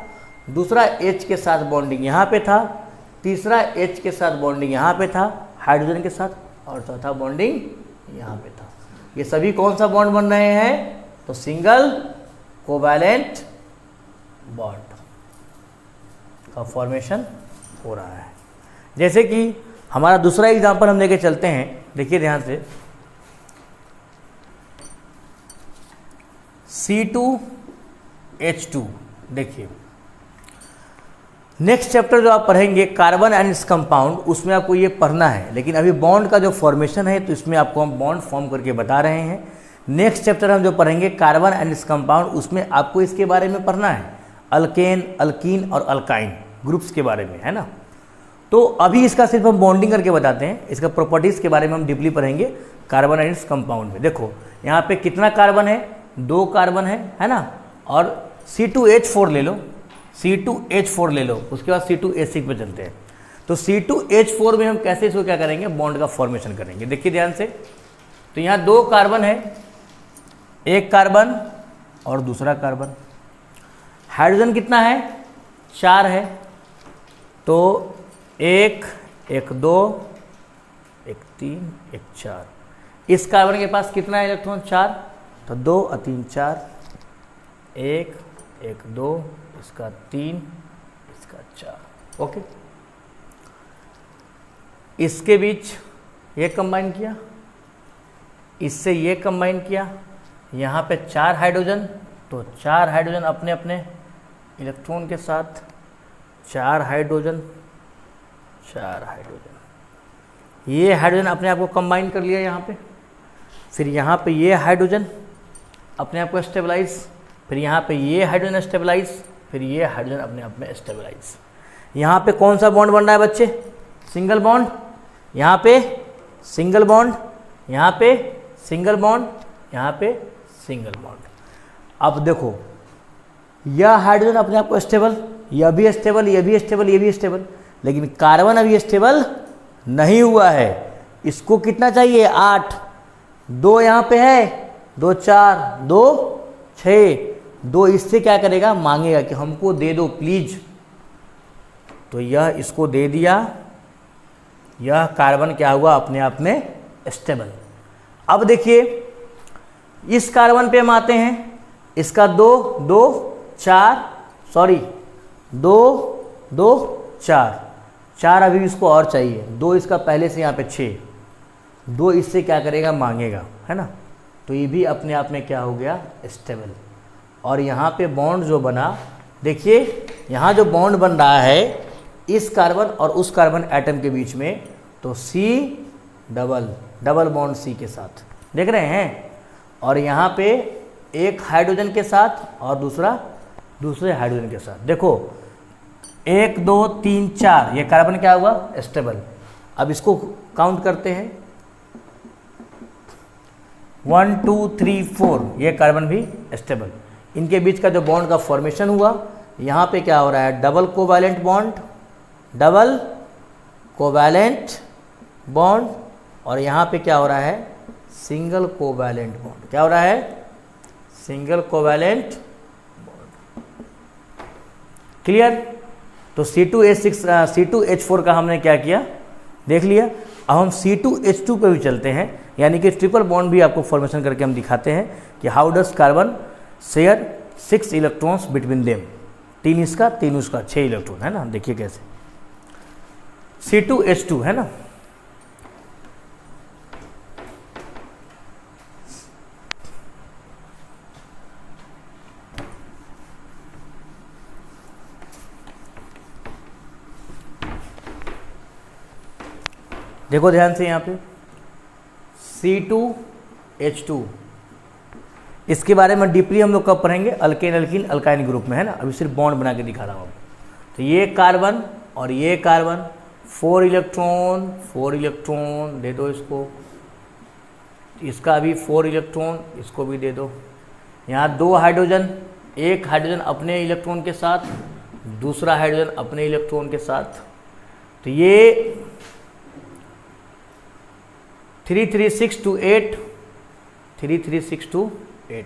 दूसरा H के साथ बॉन्डिंग यहाँ पे था, तीसरा H के साथ बॉन्डिंग यहाँ पे था हाइड्रोजन के साथ, और चौथा बॉन्डिंग यहाँ पे था। ये सभी कौन सा बॉन्ड बन रहे हैं, तो सिंगल कोवैलेंट बॉन्ड का फॉर्मेशन हो रहा है। जैसे कि हमारा दूसरा एग्जांपल हम लेके चलते हैं, देखिए ध्यान से, C2H2। देखिए नेक्स्ट चैप्टर जो आप पढ़ेंगे कार्बन एंड इट्स कंपाउंड, उसमें आपको ये पढ़ना है। लेकिन अभी बॉन्ड का जो फॉर्मेशन है तो इसमें आपको हम बॉन्ड फॉर्म करके बता रहे हैं। नेक्स्ट चैप्टर हम जो पढ़ेंगे कार्बन एंड इट्स कंपाउंड, उसमें आपको इसके बारे में पढ़ना है, अल्केन, अल्कीन और अल्काइन ग्रुप्स के बारे में, है ना। तो अभी इसका सिर्फ हम बॉन्डिंग करके बताते हैं, इसका प्रॉपर्टीज़ के बारे में हम डीपली पढ़ेंगे कार्बन एंड इट्स कंपाउंड में। देखो यहाँ पे कितना कार्बन है, 2 कार्बन है ना, और C2H4 ले लो, C2H4 ले लो, उसके बाद C2H6 पे चलते हैं। तो C2H4 में हम कैसे इसको क्या करेंगे, बॉन्ड का फॉर्मेशन करेंगे। देखिए ध्यान से, तो यहाँ 2 कार्बन है, 1 कार्बन और दूसरा कार्बन। हाइड्रोजन कितना है, 4 है, तो 1 1 2 1 3 1 4। इस कार्बन के पास कितना है इलेक्ट्रॉन, 4, तो 2 और 3 4, 1 1 2, इसका 3, इसका 4। ओके, इसके बीच ये कंबाइन किया, इससे ये कंबाइन किया, यहाँ पे 4 हाइड्रोजन, तो 4 हाइड्रोजन अपने अपने इलेक्ट्रॉन के साथ, 4 हाइड्रोजन, 4 हाइड्रोजन, ये हाइड्रोजन अपने आप को कंबाइन कर लिया यहाँ पे, फिर यहाँ पे ये हाइड्रोजन अपने आप को स्टेबलाइज, फिर यहाँ पे ये हाइड्रोजन स्टेबलाइज, फिर ये हाइड्रोजन अपने आप में स्टेबलाइज। यहाँ पे कौन सा बॉन्ड बन रहा है बच्चे, सिंगल बॉन्ड, यहाँ पे सिंगल बॉन्ड, यहाँ पे सिंगल बॉन्ड, यहाँ पे सिंगल बॉन्ड। अब देखो, यह हाइड्रोजन अपने आप को स्टेबल, यह भी स्टेबल, यह भी स्टेबल, यह भी स्टेबल, लेकिन कार्बन अभी स्टेबल नहीं हुआ है। इसको कितना चाहिए, 8, 2 यहाँ पे है, 2 4 2 6, 2 इससे क्या करेगा, मांगेगा कि हमको दे दो प्लीज, तो यह इसको दे दिया, यह कार्बन क्या हुआ, अपने आप में स्टेबल। अब देखिए इस कार्बन पे हम आते हैं, इसका 2 2 4, सॉरी 2 2 4, 4 अभी इसको और चाहिए, 2 इसका पहले से यहाँ पे 6, 2 इससे क्या करेगा, मांगेगा, है ना, तो ये भी अपने आप में क्या हो गया, स्टेबल। और यहाँ पे बॉन्ड जो बना, देखिए यहाँ जो बॉन्ड बन रहा है इस कार्बन और उस कार्बन एटम के बीच में, तो C डबल बॉन्ड C के साथ, देख रहे हैं, और यहाँ पे एक हाइड्रोजन के साथ और दूसरे हाइड्रोजन के साथ। देखो 1 2 3 4, ये कार्बन क्या हुआ, स्टेबल। अब इसको काउंट करते हैं, 1 2 3 4, ये कार्बन भी स्टेबल। इनके बीच का जो बॉन्ड का फॉर्मेशन हुआ, यहाँ पे क्या हो रहा है, डबल कोवैलेंट बॉन्ड, और यहाँ पे क्या हो रहा है, सिंगल कोवैलेंट बॉन्ड। क्या हो रहा है, सिंगल कोवैलेंट बॉन्ड। क्लियर। तो C2H4 का हमने क्या किया, देख लिया। अब हम C2H2 पे भी चलते हैं, यानी कि ट्रिपल बॉन्ड भी आपको फॉर्मेशन करके हम दिखाते हैं कि how does carbon share 6 electrons between them, 3 इसका 3 उसका, 6 इलेक्ट्रॉन, है ना। देखिए कैसे, C2H2 है ना, देखो ध्यान से यहाँ पे C2H2, इसके बारे में डीपली हम लोग कब पढ़ेंगे, अल्केन अल्कीन अल्काइन ग्रुप में, है ना। अभी सिर्फ बॉन्ड बना के दिखा रहा हूँ। तो ये कार्बन और ये कार्बन, 4 इलेक्ट्रॉन दे दो इसको, इसका भी 4 इलेक्ट्रॉन, इसको भी दे दो। यहाँ 2 हाइड्रोजन, एक हाइड्रोजन अपने इलेक्ट्रॉन के साथ, दूसरा हाइड्रोजन अपने इलेक्ट्रॉन के साथ। तो ये 3 3 6 2 8, 3 3 6 2 8,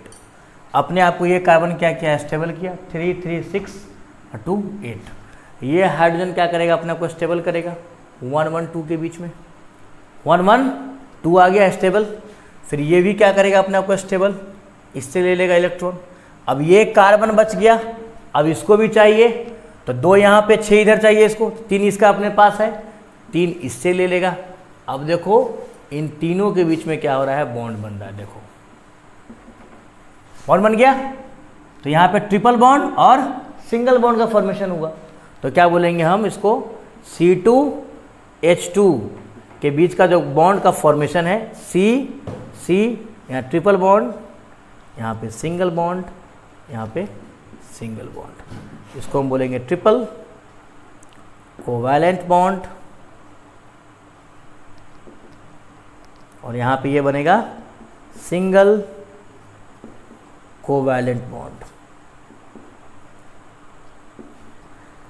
अपने आप को ये कार्बन क्या किया, स्टेबल किया, 3 3 6 2 8। ये हाइड्रोजन क्या करेगा, अपने आप को स्टेबल करेगा 1 1 2 के बीच में, 1 1 2 आ गया स्टेबल। फिर ये भी क्या करेगा, अपने आप को स्टेबल, इससे ले लेगा इलेक्ट्रॉन। अब ये कार्बन बच गया, अब इसको भी चाहिए, तो 2 यहाँ पे, 6 इधर चाहिए इसको, 3 इसका अपने पास है, 3 इससे ले लेगा। अब देखो इन तीनों के बीच में क्या हो रहा है, बॉन्ड बन रहा है। देखो बॉन्ड बन गया, तो यहाँ पे ट्रिपल बॉन्ड और सिंगल बॉन्ड का फॉर्मेशन हुआ। तो क्या बोलेंगे हम इसको, C2H2 के बीच का जो बॉन्ड का फॉर्मेशन है, C यहाँ ट्रिपल बॉन्ड, यहाँ पे सिंगल बॉन्ड, यहाँ पे सिंगल बॉन्ड, इसको हम बोलेंगे ट्रिपल कोवैलेंट बॉन्ड। और यहाँ पे ये बनेगा सिंगल कोवैलेंट बॉन्ड।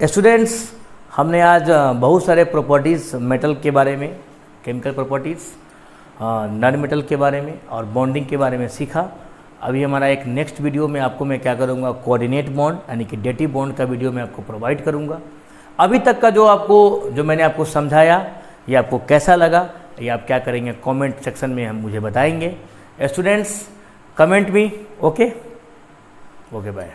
स्टूडेंट्स, हमने आज बहुत सारे प्रॉपर्टीज़ मेटल के बारे में, केमिकल प्रॉपर्टीज़, नॉन मेटल के बारे में और बॉन्डिंग के बारे में सीखा। अभी हमारा एक नेक्स्ट वीडियो में आपको मैं क्या करूँगा, कोऑर्डिनेट बॉन्ड यानी कि डेटिव बॉन्ड का वीडियो मैं आपको प्रोवाइड करूँगा। अभी तक का जो मैंने आपको समझाया ये आपको कैसा लगा, ये आप क्या करेंगे कमेंट सेक्शन में हम मुझे बताएंगे। Students, comment me. Okay bye.